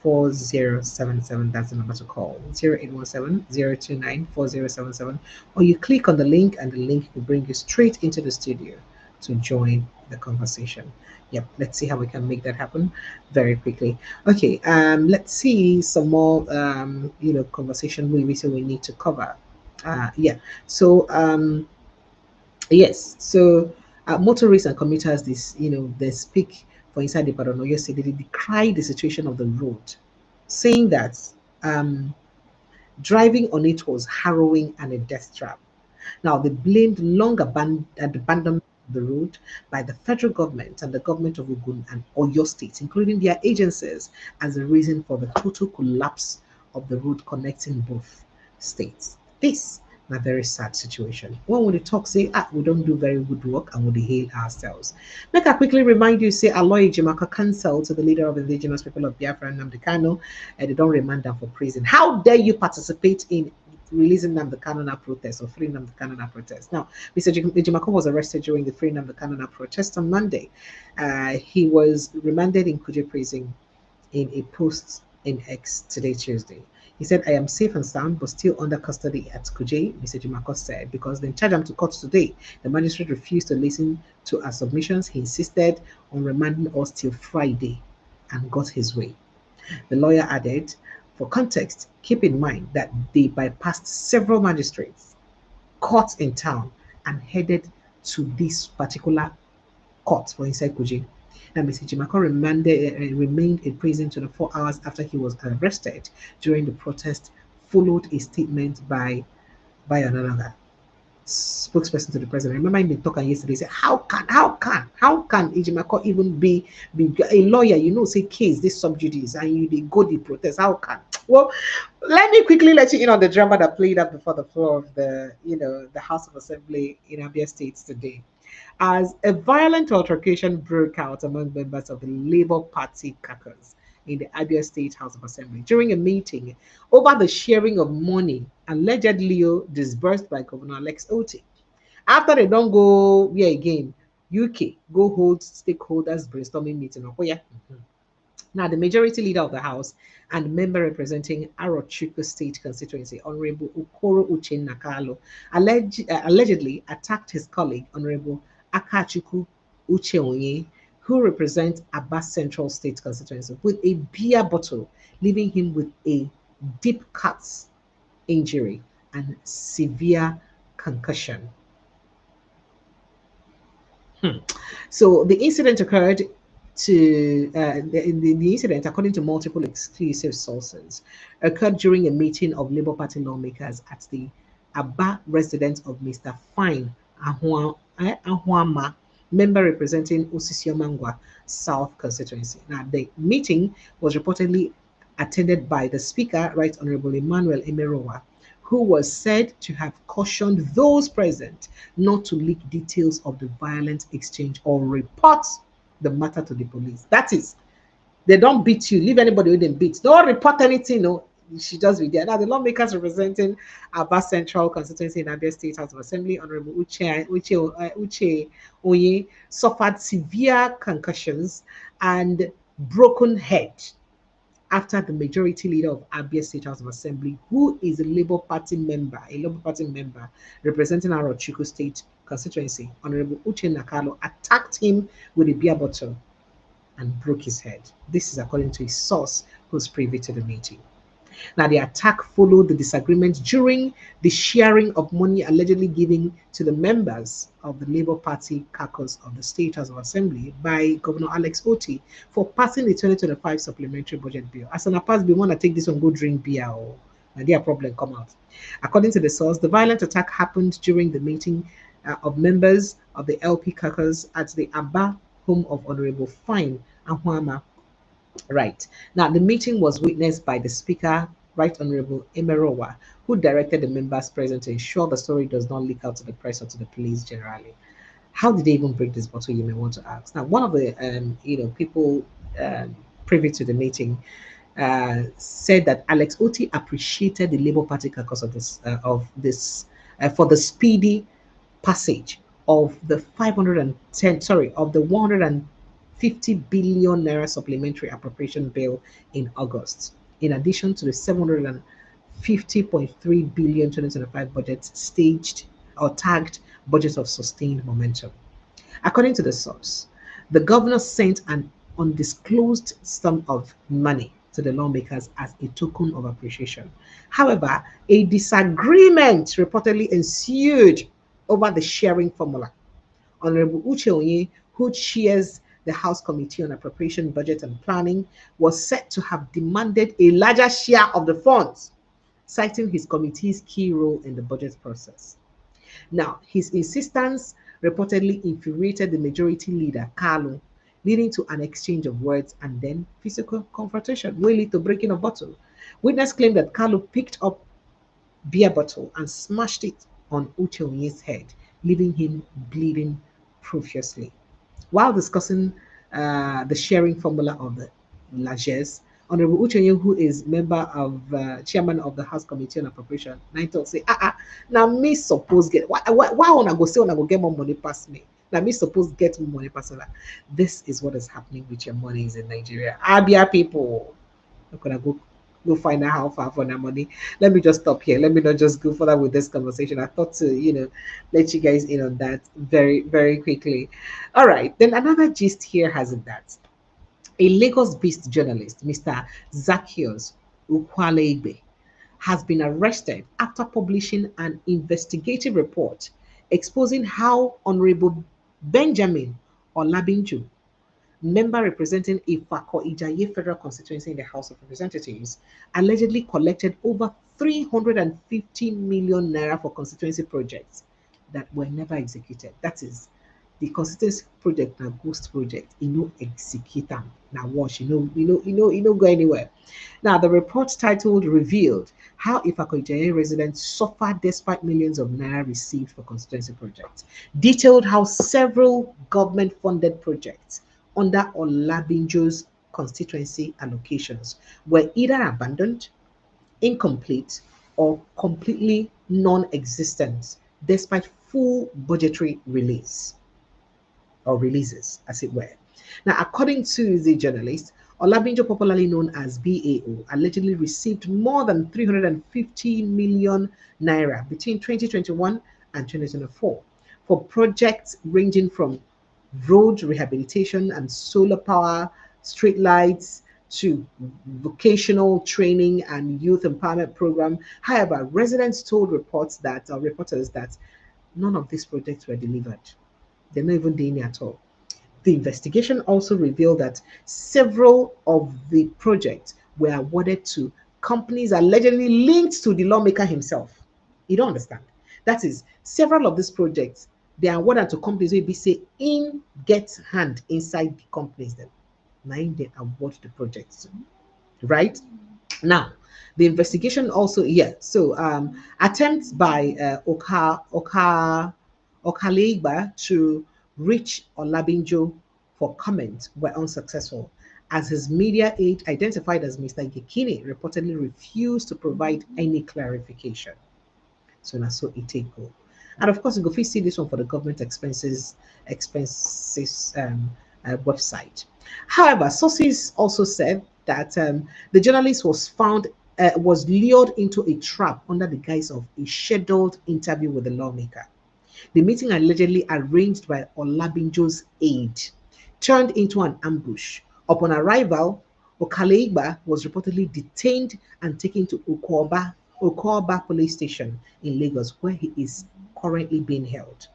A: 4077. That's the number to call. 0817-029-4077. Or you click on the link and the link will bring you straight into the studio to join the conversation. Yep, let's see how we can make that happen very quickly. Okay, let's see some more conversation we need to cover. Yeah. So yes, so motorists and commuters, they speak for inside the Paranoia City. They decry the situation of the road, saying that um, driving on it was harrowing and a death trap. Now, they blamed abandonment of the road by the federal government and the government of Ogun and Oyo states, including their agencies, as a reason for the total collapse of the road connecting both states. This is a very sad situation. When we talk, say, we don't do very good work and we hail ourselves. Make I quickly remind you, say, Aloy Jimaka cancelled to the leader of indigenous people of Biafra, Nnamdi Kanu, and they don't remand them for prison. How dare you participate in releasing Nnamdi Kanu protest or freeing Nnamdi Kanu protest? Now, Mr. Ejimako was arrested during the freeing Nnamdi Kanu protest on Monday. He was remanded in Kuje prison in a post in X today, Tuesday. He said, I am safe and sound, but still under custody at Kuje, Mr. Jimako said, because they charged him to court today. The magistrate refused to listen to our submissions. He insisted on remanding us till Friday and got his way. The lawyer added, for context, keep in mind that they bypassed several magistrates, courts in town, and headed to this particular court for inside Kuje. Now, Mr. Jimako remained in prison 24 hours after he was arrested during the protest, followed a statement by another spokesperson to the president. Remember him talking yesterday, he said, how can Ejimako even be a lawyer, say case, this sub judice, and they go the protest, how can? Well, let me quickly let you in on the drama that played up before the floor of the House of Assembly in Abia State today, as a violent altercation broke out among members of the Labour Party caucus in the Abia State House of Assembly during a meeting over the sharing of money allegedly disbursed by Governor Alex Otti. After they don't go here again, UK go hold stakeholders brainstorming meeting. Now, the majority leader of the House and member representing Arochukwu State constituency, Honorable Okoro Uche Nakalo, allegedly attacked his colleague, Honorable Akachukwu Uche Onye, who represents Aba Central State constituency, with a beer bottle, leaving him with a deep cut injury and severe concussion. So the incident occurred the incident, according to multiple exclusive sources, occurred during a meeting of Labour Party lawmakers at the Aba residence of Mr. Fine Ahuama, member representing Osisiomangwa South constituency. Now, the meeting was reportedly attended by the Speaker, Right Honorable Emmanuel Emerowa, who was said to have cautioned those present not to leak details of the violent exchange or report the matter to the police. That is, they don't beat you, leave anybody who didn't beat. Don't report anything, no. She just be there. Now, the lawmakers representing Aba Central constituency in Abia State House of Assembly, Honorable Uche Oye, suffered severe concussions and broken head after the majority leader of Abia State House of Assembly, who is a Labour Party member representing our Arochukwu State constituency, Honorable Uche Nakalo, attacked him with a beer bottle and broke his head. This is according to a source who's privy to the meeting. Now, the attack followed the disagreement during the sharing of money allegedly given to the members of the Labour Party caucus of the State House of Assembly by Governor Alex Otti for passing the 2025 supplementary budget bill. As an pass, we want to take this one, go drink beer, or their problem come out. According to the source, the violent attack happened during the meeting of members of the LP caucus at the Aba home of Honorable Fine Ahuama. Right. Now, the meeting was witnessed by the Speaker, Right Honorable Emerowa, who directed the members present to ensure the story does not leak out to the press or to the police generally. How did they even break this bottle, you may want to ask. Now, one of the people privy to the meeting said that Alex Otti appreciated the Labour Party caucus of this for the speedy passage of the 150 50 billion naira supplementary appropriation bill in August, in addition to the 750.3 billion 2025 budget staged or tagged budget of sustained momentum. According to the source, the governor sent an undisclosed sum of money to the lawmakers as a token of appreciation. However, a disagreement reportedly ensued over the sharing formula. Honorable Uche Onye, who chairs the House Committee on Appropriation, Budget and Planning, was said to have demanded a larger share of the funds, citing his committee's key role in the budget process. Now, his insistence reportedly infuriated the majority leader, Kalu, leading to an exchange of words and then physical confrontation, will lead to breaking of bottle. Witness claimed that Kalu picked up beer bottle and smashed it on Uche head, leaving him bleeding profusely. While discussing the sharing formula of the largesse, Honorable Uchenye, who is member of chairman of the House Committee on Appropriation, Naito say, now me suppose get why wanna go say wanna go get more money past me? Now me suppose get more money past her. This is what is happening with your monies in Nigeria. Abia people, I'm gonna go find out how far for that money. Let me just stop here. Let me not just go further with this conversation. I thought to, let you guys in on that very, very quickly. All right. Then another gist here has it that a Lagos-based journalist, Mr. Zacchaeus Ukwalegbe, has been arrested after publishing an investigative report exposing how Honorable Benjamin Olabinjo, member representing Ifako Ijaye Federal Constituency in the House of Representatives, allegedly collected over 350 million naira for constituency projects that were never executed. That is, the constituency project na ghost project, execute them. Now watch, go anywhere. Now the report titled revealed how Ifako Ijaye residents suffered despite millions of naira received for constituency projects, detailed how several government-funded projects under Olabinjo's constituency allocations were either abandoned, incomplete, or completely non-existent despite full budgetary release or releases, as it were. Now, according to the journalist, Olabinjo, popularly known as BAO, allegedly received more than 350 million naira between 2021 and 2024 for projects ranging from road rehabilitation and solar power, street lights, to vocational training and youth empowerment program. However, residents told reporters that none of these projects were delivered. They're not even doing it at all. The investigation also revealed that several of the projects were awarded to companies allegedly linked to the lawmaker himself. You don't understand. That is, several of these projects, they are awarded to companies where be say in get hand inside the companies then. Now they award the projects. Right? Now, the investigation also, attempts by Okalegba to reach Olabinjo for comment were unsuccessful, as his media aide, identified as Mr. Gekini, reportedly refused to provide any clarification. So now so it take go. And of course, you go see this one for the government expenses website. However, sources also said that the journalist was lured into a trap under the guise of a scheduled interview with the lawmaker. The meeting, allegedly arranged by Olabinjo's aide, turned into an ambush. Upon arrival, Okalegba was reportedly detained and taken to Okoba Police Station in Lagos, where he is currently being held.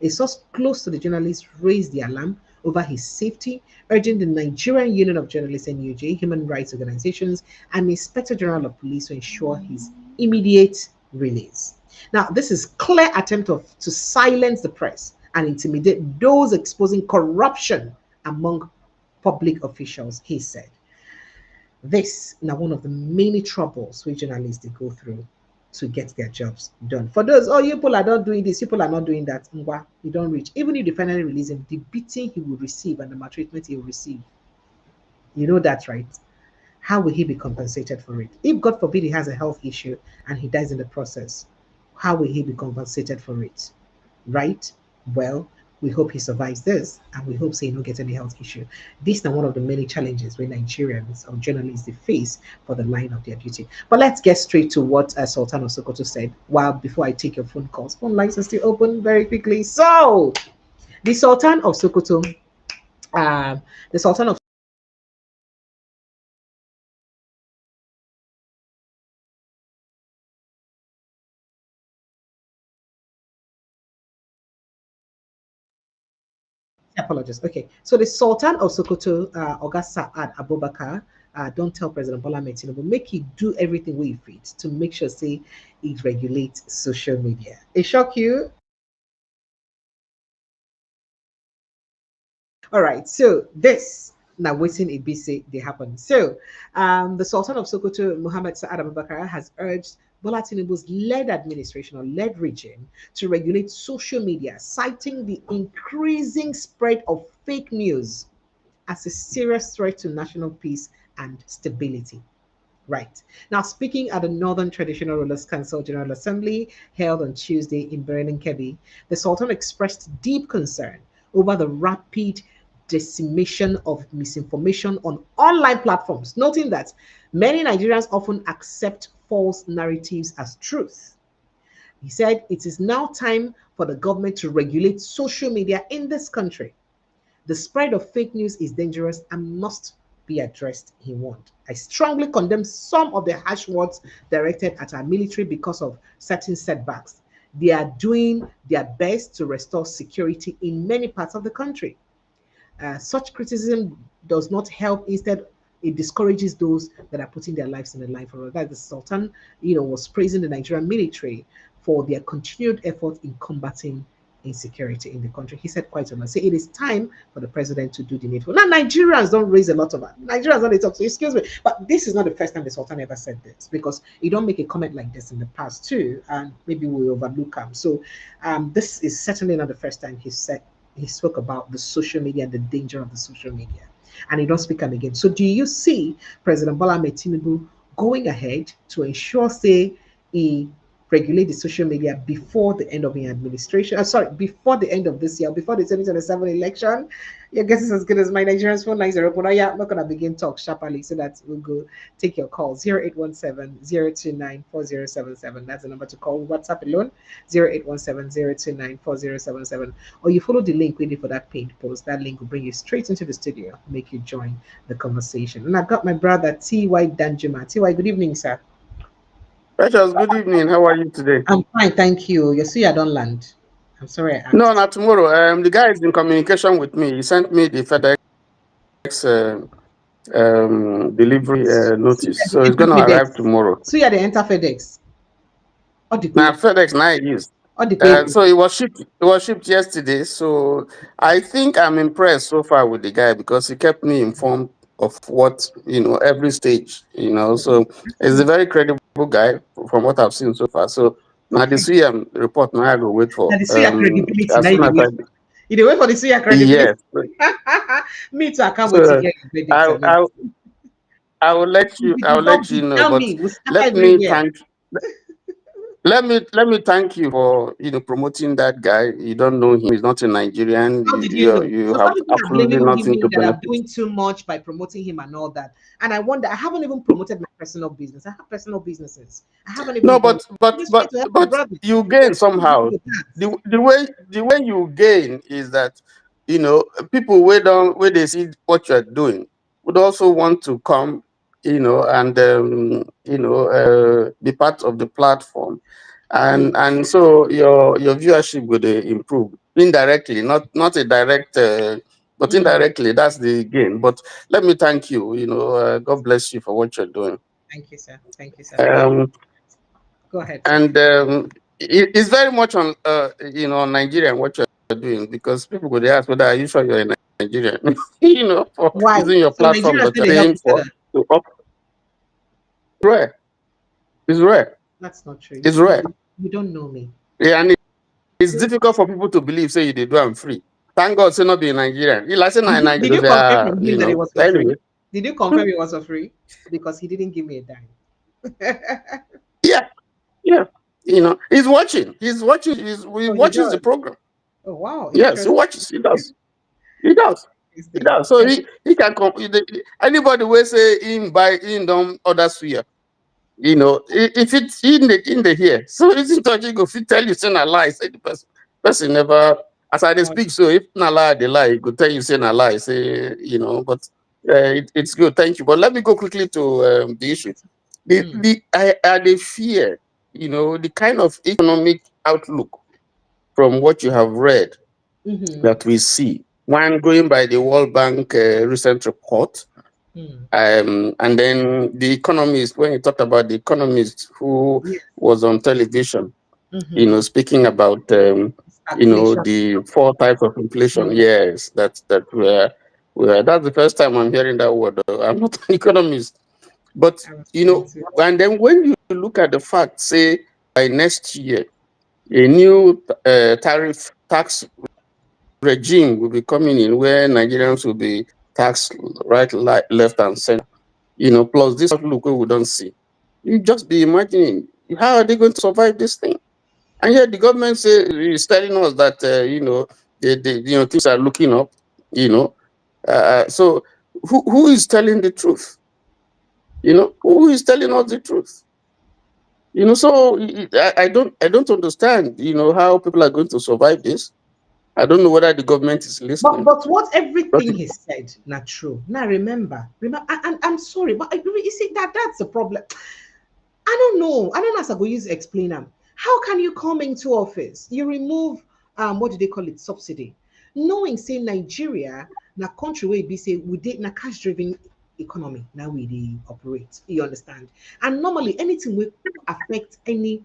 A: A source close to the journalist raised the alarm over his safety, urging the Nigerian Union of Journalists (NUJ), human rights organizations, and the Inspector General of Police to ensure his immediate release. Now, this is clear attempt to silence the press and intimidate those exposing corruption among public officials, he said. This now one of the many troubles which journalists go through to get their jobs done. For those, you people are not doing this, people are not doing that, you don't reach. Even if they finally release him, the beating he will receive and the maltreatment he will receive, you know that, right? How will he be compensated for it? If God forbid he has a health issue and he dies in the process, how will he be compensated for it? Right? Well, We hope he survives this, and we hope he don't get any health issue. This is one of the many challenges where Nigerians or journalists they face for the line of their duty. But let's get straight to what Sultan of Sokoto said. While before I take your phone calls, phone lines are still open very quickly. So the Sultan of Sokoto, the Sultan of apologies. Okay, so the Sultan of Sokoto, Oga Saad Abubakar, don't tell President Bola Ahmed Tinubu make he do everything we fit to make sure say it regulates social media. It shock you? All right, so this now waiting it be say they happen. So the Sultan of Sokoto, Muhammad Saad Abubakar, has urged Bola Tinubu's led administration or led regime to regulate social media, citing the increasing spread of fake news as a serious threat to national peace and stability. Right. Now, speaking at the Northern Traditional Rulers Council General Assembly held on Tuesday in Berlin, Kebbi, the Sultan expressed deep concern over the rapid decimation of misinformation on online platforms, noting that many Nigerians often accept false narratives as truth. He said it is now time for the government to regulate social media in this country. The spread of fake news is dangerous and must be addressed, he warned. I strongly condemn some of the harsh words directed at our military because of certain setbacks. They are doing their best to restore security in many parts of the country. Such criticism does not help. Instead, it discourages those that are putting their lives in the line for that. The Sultan, was praising the Nigerian military for their continued effort in combating insecurity in the country. He said quite honestly, it is time for the president to do the needful. Now, Nigerians don't raise a lot of that. Nigerians don't talk. So excuse me, but this is not the first time the Sultan ever said this because he don't make a comment like this in the past too, and maybe we overlook him. So, this is certainly not the first time he spoke about the social media and the danger of the social media, and he don't speak him again. So, do you see President Bola Ahmed Tinubu going ahead to ensure, say, he regulate the social media before the end of the administration? Sorry, before the end of this year, before the 2027 election. Your guess is as good as my. Nigerian's phone lines are open. I'm not going to begin talk sharply so that we'll go take your calls. 0817-029-4077. That's the number to call. WhatsApp alone, 0817-029-4077. Or you follow the link waiting for that paid post. That link will bring you straight into the studio, make you join the conversation. And I've got my brother, T.Y. Danjuma. T.Y., good evening, sir.
J: Precious, good evening. How are you today?
A: I'm fine, thank you. You see, I don't land. I'm sorry I
J: No,
A: asked.
J: not tomorrow. The guy is in communication with me. He sent me the FedEx delivery notice, so it's
A: Enter
J: going to arrive
A: FedEx.
J: tomorrow.
A: So you are the enter FedEx. Or the
J: Now
A: pay.
J: FedEx now it is.
A: Or the pay.
J: So it was shipped. It was shipped yesterday. So I think I'm impressed so far with the guy because he kept me informed of what every stage. So he's a very credible guy from what I've seen so far. So now the CM report now I go wait
A: Now
J: for.
A: the suya credibility. Now
J: As soon as I
A: you dey wait for the suya credibility.
J: yes.
A: Me too. I can't wait to
J: So
A: hear your verdict
J: I
A: on it.
J: I I will let you
A: If
J: I will
A: you
J: let
A: don't
J: you know.
A: tell
J: But
A: me, we'll scatter
J: let me
A: everywhere.
J: thank let me thank you for promoting that guy. You don't know him. He's not a Nigerian.
A: How did you know?
J: You
A: So
J: have
A: some people are
J: absolutely
A: blaming
J: nothing
A: me
J: to
A: that I'm
J: benefit.
A: doing too much by promoting him and all that. And I wonder, I haven't even promoted my personal business. I have personal businesses. I haven't even
J: No,
A: done it.
J: but
A: I'm
J: but
A: just trying
J: but
A: to help my
J: but
A: brother.
J: you
A: Let
J: gain
A: me give
J: somehow.
A: you the tax.
J: The way you gain is that people where they see what you're doing would also want to come, and be part of the platform, and so your viewership would improve indirectly, not a direct, but indirectly. That's the gain. But let me thank you. God bless you for what you're doing.
A: Thank you, sir. Thank you, sir. Thank you.
J: Um,
A: Go ahead, sir.
J: and it's very much on on Nigerian what you're doing, because people would ask whether are you sure you're a Nigerian, for
A: Why?
J: using your
A: So
J: platform
A: Nigerians
J: that
A: say
J: you're
A: they help
J: paying
A: each
J: for
A: other.
J: to up. Rare. It's rare.
A: That's not true.
J: It's rare.
A: You don't know me.
J: Yeah, and it's difficult for people to believe, say you did do I'm free. Thank God, say not be a Nigerian. You like say
A: Did you,
J: Nigerian,
A: did
J: they
A: you
J: say,
A: confirm from him that it was for
J: Anyway,
A: free? Did you confirm it was for free? Because he didn't give me a dime.
J: yeah, yeah. He's watching. He
A: Oh, he
J: watches the
A: does.
J: program.
A: Oh wow,
J: Yes, he
A: interesting.
J: watches. He does. He does. He
A: Interesting.
J: does. So
A: Thank
J: he can come. Anybody will say in by in them other sphere. You know, if it's in the here, so it's touching go fit tell you say a lie. Say the person never as I dey
A: you.
J: speak. So if na lie, they lie. He could tell you say a lie. Say but it's good. Thank you. But let me go quickly to the issue. I dey fear. The kind of economic outlook from what you have read
A: Mm-hmm.
J: that we see. One going by the World Bank recent report.
A: Mm.
J: And then the economist, when you talked about the economist who
A: Yes.
J: was on television,
A: Mm-hmm.
J: speaking about
A: Stagflation.
J: the four types of inflation.
A: Mm.
J: Yes, that were that's the first time I'm hearing that word. I'm not an economist, but
A: I was trying to.
J: and then when you look at the fact, say by next year, a new tariff tax regime will be coming in where Nigerians will be taxed right, left, and center. Plus this outlook we don't see. You just be imagining how are they going to survive this thing? And yet the government is telling us that things are looking up. You know, so who is telling the truth? Who is telling us the truth? So I don't understand. How people are going to survive this. I don't know whether the government is
A: But
J: listening.
A: but what
J: But
A: everything he said not true. Now remember, and I'm sorry, but you see that's the problem. I don't know. I don't know as I go use explain them. How can you come into office? You remove what do they call it? Subsidy. Knowing say Nigeria, na country where be say we did na cash driven economy. Now we dey operate. You understand? And normally anything will affect any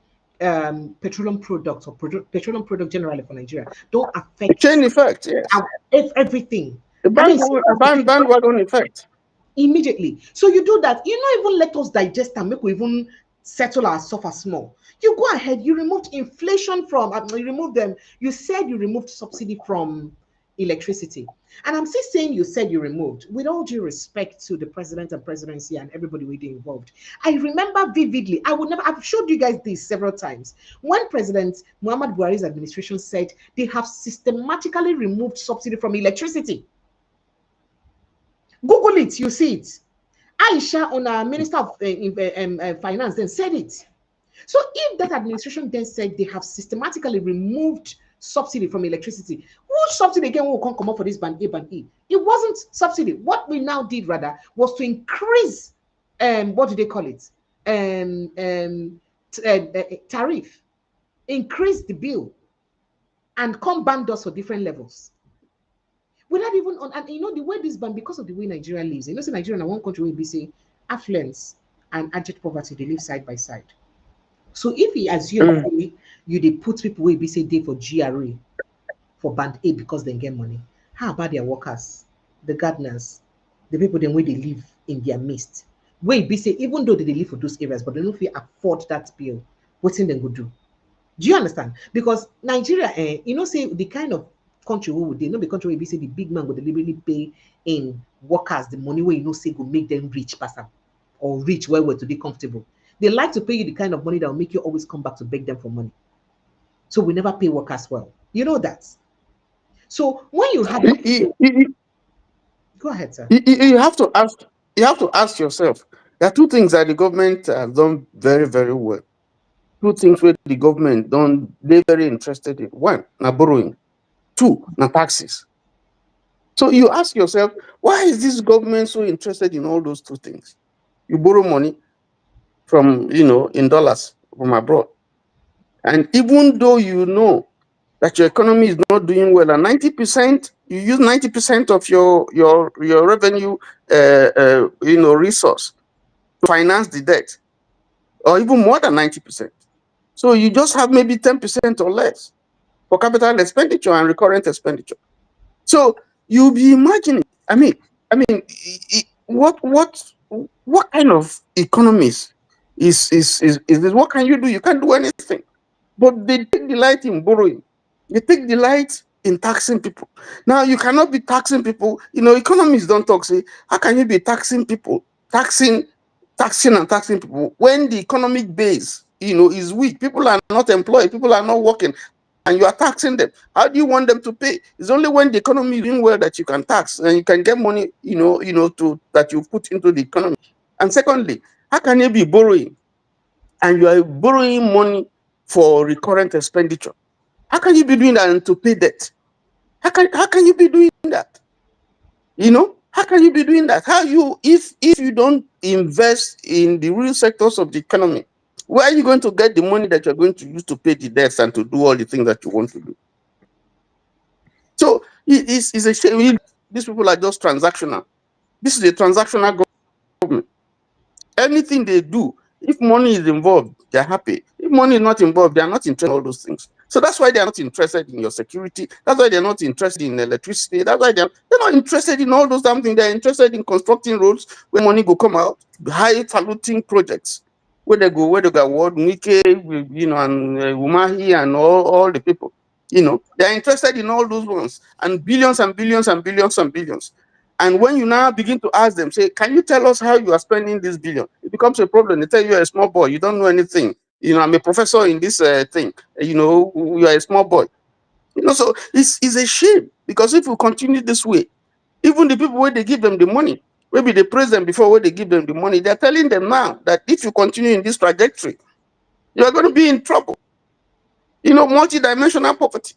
A: petroleum product or petroleum product generally for Nigeria don't
J: chain
A: affect
J: effect, yes.
A: everything.
J: The
A: And then see that's the thing.
J: bandwagon effect.
A: Immediately. So you do that. You not even let us digest and make we even settle our suffer small. You go ahead, you removed inflation from, you removed them. You said you removed subsidy from electricity. And I'm still saying you said you removed, with all due respect to the president and presidency and everybody within involved. I remember vividly, I've showed you guys this several times. When President Muhammad Buhari's administration said they have systematically removed subsidy from electricity. Google it, you see it. Aisha, on our Minister of Finance, then said it. So if that administration then said they have systematically removed subsidy from electricity, which subsidy again will come up for this band A, band E? It wasn't subsidy. What we now did rather was to increase, what do they call it? Tariff, increase the bill, and come band us for different levels. Without even on, and the way this band, because of the way Nigeria lives, say Nigeria in one country will be say affluence and abject poverty, they live side by side. So if he assumes you they put people will be say they for GRA for band A because they get money, how about their workers, the gardeners, the people then where they live in their midst? Where be say even though they live for those areas, but they don't feel afford that bill, what's in them go do? Do you understand? Because Nigeria, say the kind of country we would they not the country where we say the big man would deliberately pay in workers the money where say go make them rich, pastor, or rich where we're to be comfortable. They like to pay you the kind of money that will make you always come back to beg them for money. So we never pay workers well. You know that. So when you have go ahead, sir.
J: You have to ask. You have to ask yourself. There are two things that the government have done very, very well. Two things where the government don't they very interested in. One, na borrowing. Two, na taxes. So you ask yourself, why is this government so interested in all those two things? You borrow money from in dollars from abroad, and even though you know that your economy is not doing well, and 90%, you use 90% of your revenue, resource to finance the debt, or even more than 90%. So you just have maybe 10% or less for capital expenditure and recurrent expenditure. So you'll be imagining. What kind of economies is this? What can you do? You can't do anything. But they take delight in borrowing. They take delight in taxing people. Now you cannot be taxing people. Economists don't talk. Say, how can you be taxing people, taxing and taxing people when the economic base, is weak? People are not employed. People are not working. and you are taxing them. How do you want them to pay? It's only when the economy is doing well that you can tax and you can get money, to that you put into the economy. And secondly, how can you be borrowing and you are borrowing money for recurrent expenditure? How can you be doing that and to pay debt? How can you be doing that? How can you be doing that? If you don't invest in the real sectors of the economy, where are you going to get the money that you're going to use to pay the debts and to do all the things that you want to do? So it's a shame. These people are just transactional. This is a transactional government. Anything they do, if money is involved, they're happy. If money is not involved, they are not interested in all those things. So that's why they are not interested in your security. That's why they're not interested in electricity. That's why they're not interested in all those damn things. They're interested in constructing roads where money will come out, high-falutin projects, where they go award Nike, and Umahi and all the people. They're interested in all those ones, and billions and billions and billions and billions. And when you now begin to ask them, say, can you tell us how you are spending this billion? It becomes a problem. They tell you you're a small boy, you don't know anything. I'm a professor in this thing. You are a small boy. So it's a shame, because if we continue this way, even the people where they give them the money, maybe they praise them before where they give them the money, they're telling them now that if you continue in this trajectory, you're going to be in trouble. Multidimensional poverty.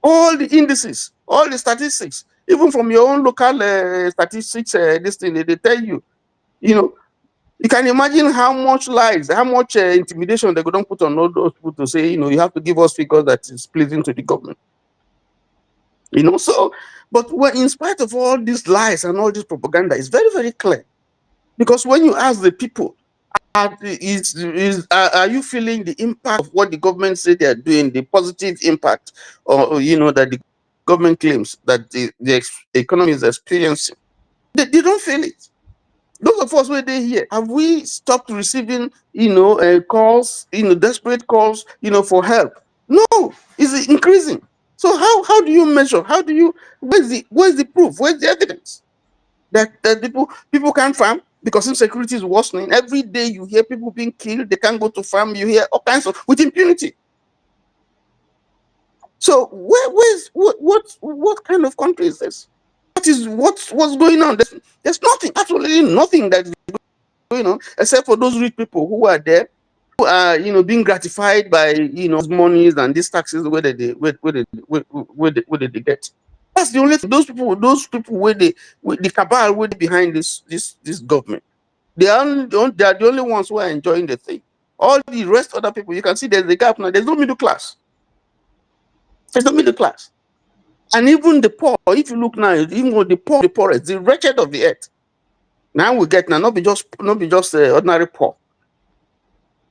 J: All the indices, all the statistics, even from your own local statistics, this thing they tell you, you can imagine how much lies, how much intimidation they don't put on all those people to say, you have to give us figures that is pleasing to the government. So, but in spite of all these lies and all this propaganda, it's very, very clear. Because when you ask the people, are you feeling the impact of what the government say they are doing, the positive impact, or that the government claims that the economy is experiencing? They don't feel it. Those of us where they here, have we stopped receiving, calls, desperate calls, for help? No, it's increasing. So how do you measure? Where's the proof? Where's the evidence that people can't farm because insecurity is worsening? Every day you hear people being killed, they can't go to farm, you hear all kinds of, with impunity. So what kind of country is this? What's going on? There's nothing, absolutely nothing that is going on, except for those rich people who are there, who are being gratified by these monies and these taxes where they get. That's the only thing. Those people where the cabal where behind this government, they are the only ones who are enjoying the thing. All the rest other people, you can see there's a gap now. There's no middle class. There's no middle class. And even the poor, if you look now, even the poorest, the wretched of the earth, now we get not be just ordinary poor.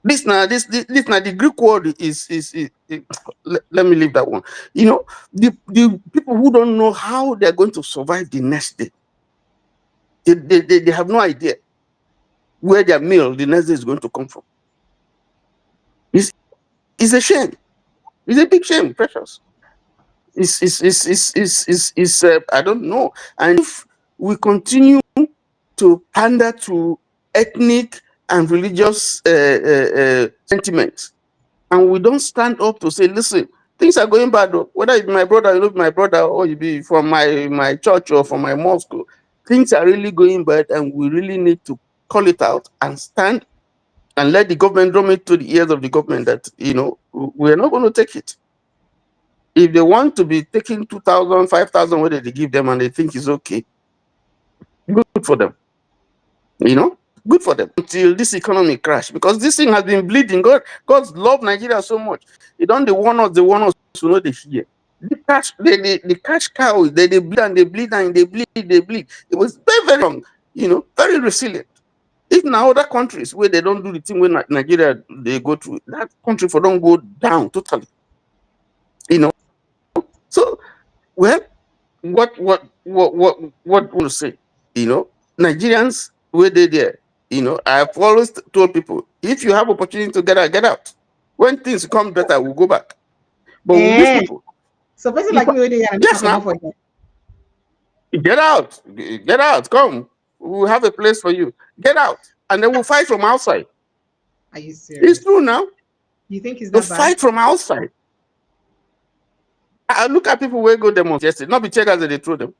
J: This now the Greek word is let me leave that one. The people who don't know how they're going to survive the next day. They have no idea where their meal the next day is going to come from. It's a shame. It's a big shame, precious. It's I don't know. And if we continue to pander to ethnic and religious sentiments, and we don't stand up to say, listen, things are going bad, whether it's my brother, my brother, or you be from my church or from my mosque, things are really going bad, and we really need to call it out and stand and let the government drum it to the ears of the government that we're not going to take it. If they want to be taking 2,000, 5,000, whether they give them and they think it's okay, good for them. Good for them until this economy crash, because this thing has been bleeding. God love Nigeria so much. He don't warn us to know the fear. The cash cow, they bleed and they bleed and they bleed. It was very, very long, very resilient. If now other countries where they don't do the thing when Nigeria they go through, that country for don't go down totally. So, well, what to say? Nigerians where they there. I've always told people, if you have opportunity to get out, get out. When things come better, we'll go back. But with these people,
A: so basically, like me,
J: yes, now, get out, come. We'll have a place for you. Get out, and then we'll fight from outside.
A: Are you serious?
J: It's true now.
A: You think it's
J: to
A: that bad?
J: fight from outside? I look at people where go demonstrate yesterday. Not be checkers that they throw them.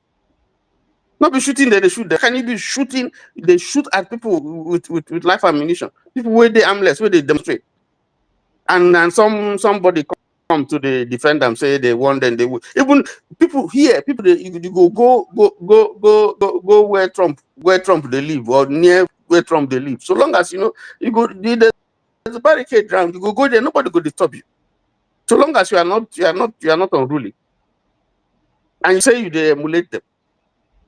J: Not be shooting that they shoot them. Can you be shooting? They shoot at people with life ammunition. People where they armless, where they demonstrate. And somebody come to the defend them, say they want them, they will. Even people here, people they, you go where Trump they live, or near where Trump they live. So long as you know you go, there's a barricade ground, you go there, nobody go disturb you. So long as you are not unruly, and you say you they emulate them.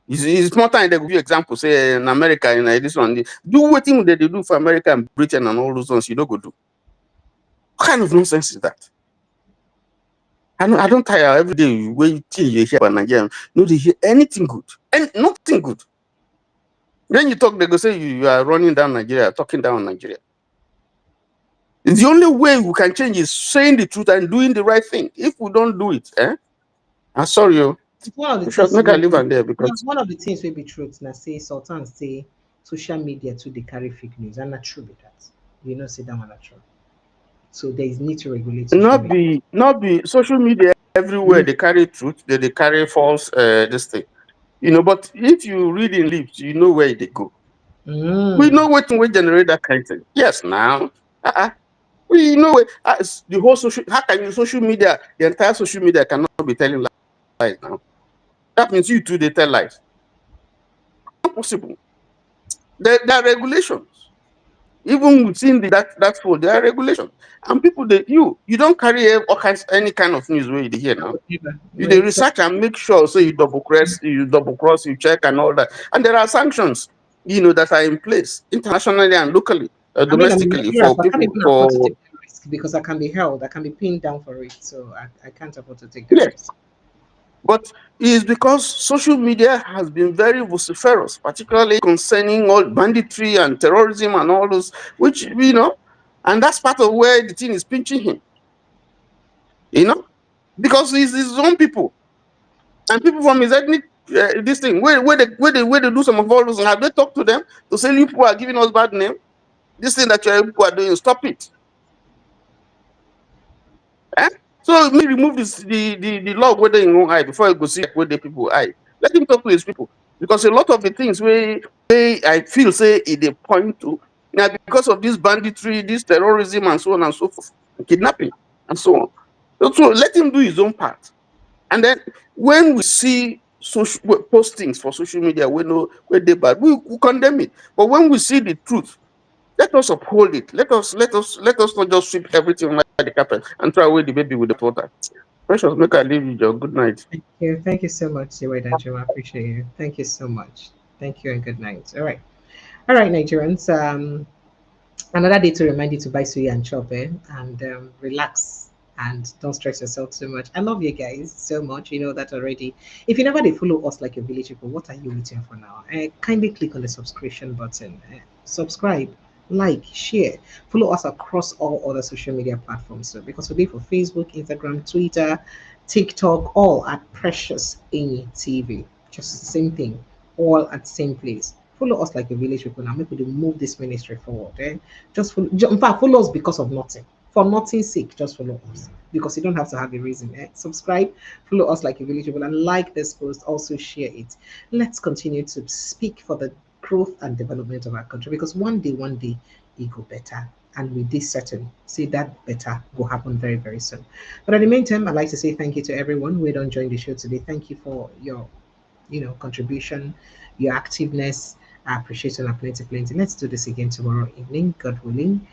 J: It's more time they give you example. Say in America, in this one, do what thing that they do for America and Britain and all those ones. You don't go do. What kind of nonsense is that? I don't tire every day when you hear about Nigeria. No, they hear anything good, and nothing good. Then you talk, they go say you are running down Nigeria, talking down Nigeria. The only way we can change is saying the truth and doing the right thing. If we don't do it, I'm sorry, you.
A: One of the
J: Should
A: things
J: make a
A: we-
J: live on there because
A: one of the things will be truth. Now say Sultan say social media too they carry fake news, and not true with that. You know, say that one not true. So there is need to regulate social media.
J: not be social media everywhere. They carry truth, they carry false this thing. You know, but if you read in lips, you know where they go. We know what we generate that kind of thing. Yes, now. We know the whole social. How can you social media? The entire social media cannot be telling lies now. That means you too they tell lies. Not possible. There are regulations. Even within that phone, there are regulations. And people you don't carry all kinds any kind of news where you hear now. You they research and make sure so you double cross, you check and all that. And there are sanctions, that are in place internationally and locally, domestically
A: Yes,
J: for
A: I can't
J: people
A: even
J: for
A: afford to take the risk because I can be held, I can be pinned down for it. So I can't afford to take the
J: yes.
A: risk.
J: But it's because social media has been very vociferous, particularly concerning all banditry and terrorism and all those, which, and that's part of where the thing is pinching him, because he's his own people and people from his ethnic, this thing, where they do some of all those, and have they talked to them to say, you people are giving us bad name? This thing that you people are doing, stop it. So me remove the log whether in own eye before I go see where the people eye. Let him talk to his people. Because a lot of the things where I feel say they point to now because of this banditry, this terrorism and so on and so forth, kidnapping and so on. So let him do his own part. And then when we see social postings for social media, we know where they bad, we condemn it. But when we see the truth, let us uphold it. Let us not just sweep everything under the carpet and throw away the baby with the water. Precious, make I leave you, Joe. Good night.
A: Thank you so much, Siwe Danjuma. I appreciate you. Thank you so much. Thank you and good night. All right, Nigerians. Another day to remind you to buy suya and chop and relax and don't stress yourself too much. I love you guys so much. You know that already. If you never did follow us like your village people, what are you waiting for now? Kindly click on the subscription button. Subscribe, like, share. Follow us across all other social media platforms. So because we're for Facebook, Instagram, Twitter, TikTok, all at Precious in TV. Just the same thing, all at the same place. Follow us like a village people now. Make we move this ministry forward. Just follow, in fact, follow us because of nothing. For nothing's sake, just follow us because you don't have to have a reason. Subscribe, follow us like a village people, and like this post. Also share it. Let's continue to speak for the growth and development of our country because one day, it go better. And with this certain, say that better will happen very, very soon. But at the meantime, I'd like to say thank you to everyone who don't join the show today. Thank you for your contribution, your activeness. I appreciate you plenty. Let's do this again tomorrow evening, God willing.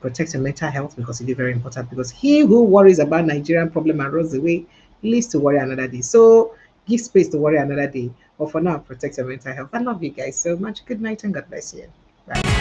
A: Protect your mental health because it is very important. Because he who worries about Nigerian problem and runs away lives to worry another day. So give space to worry another day. But for now, protect your mental health. I love you guys so much. Good night and God bless you. Bye.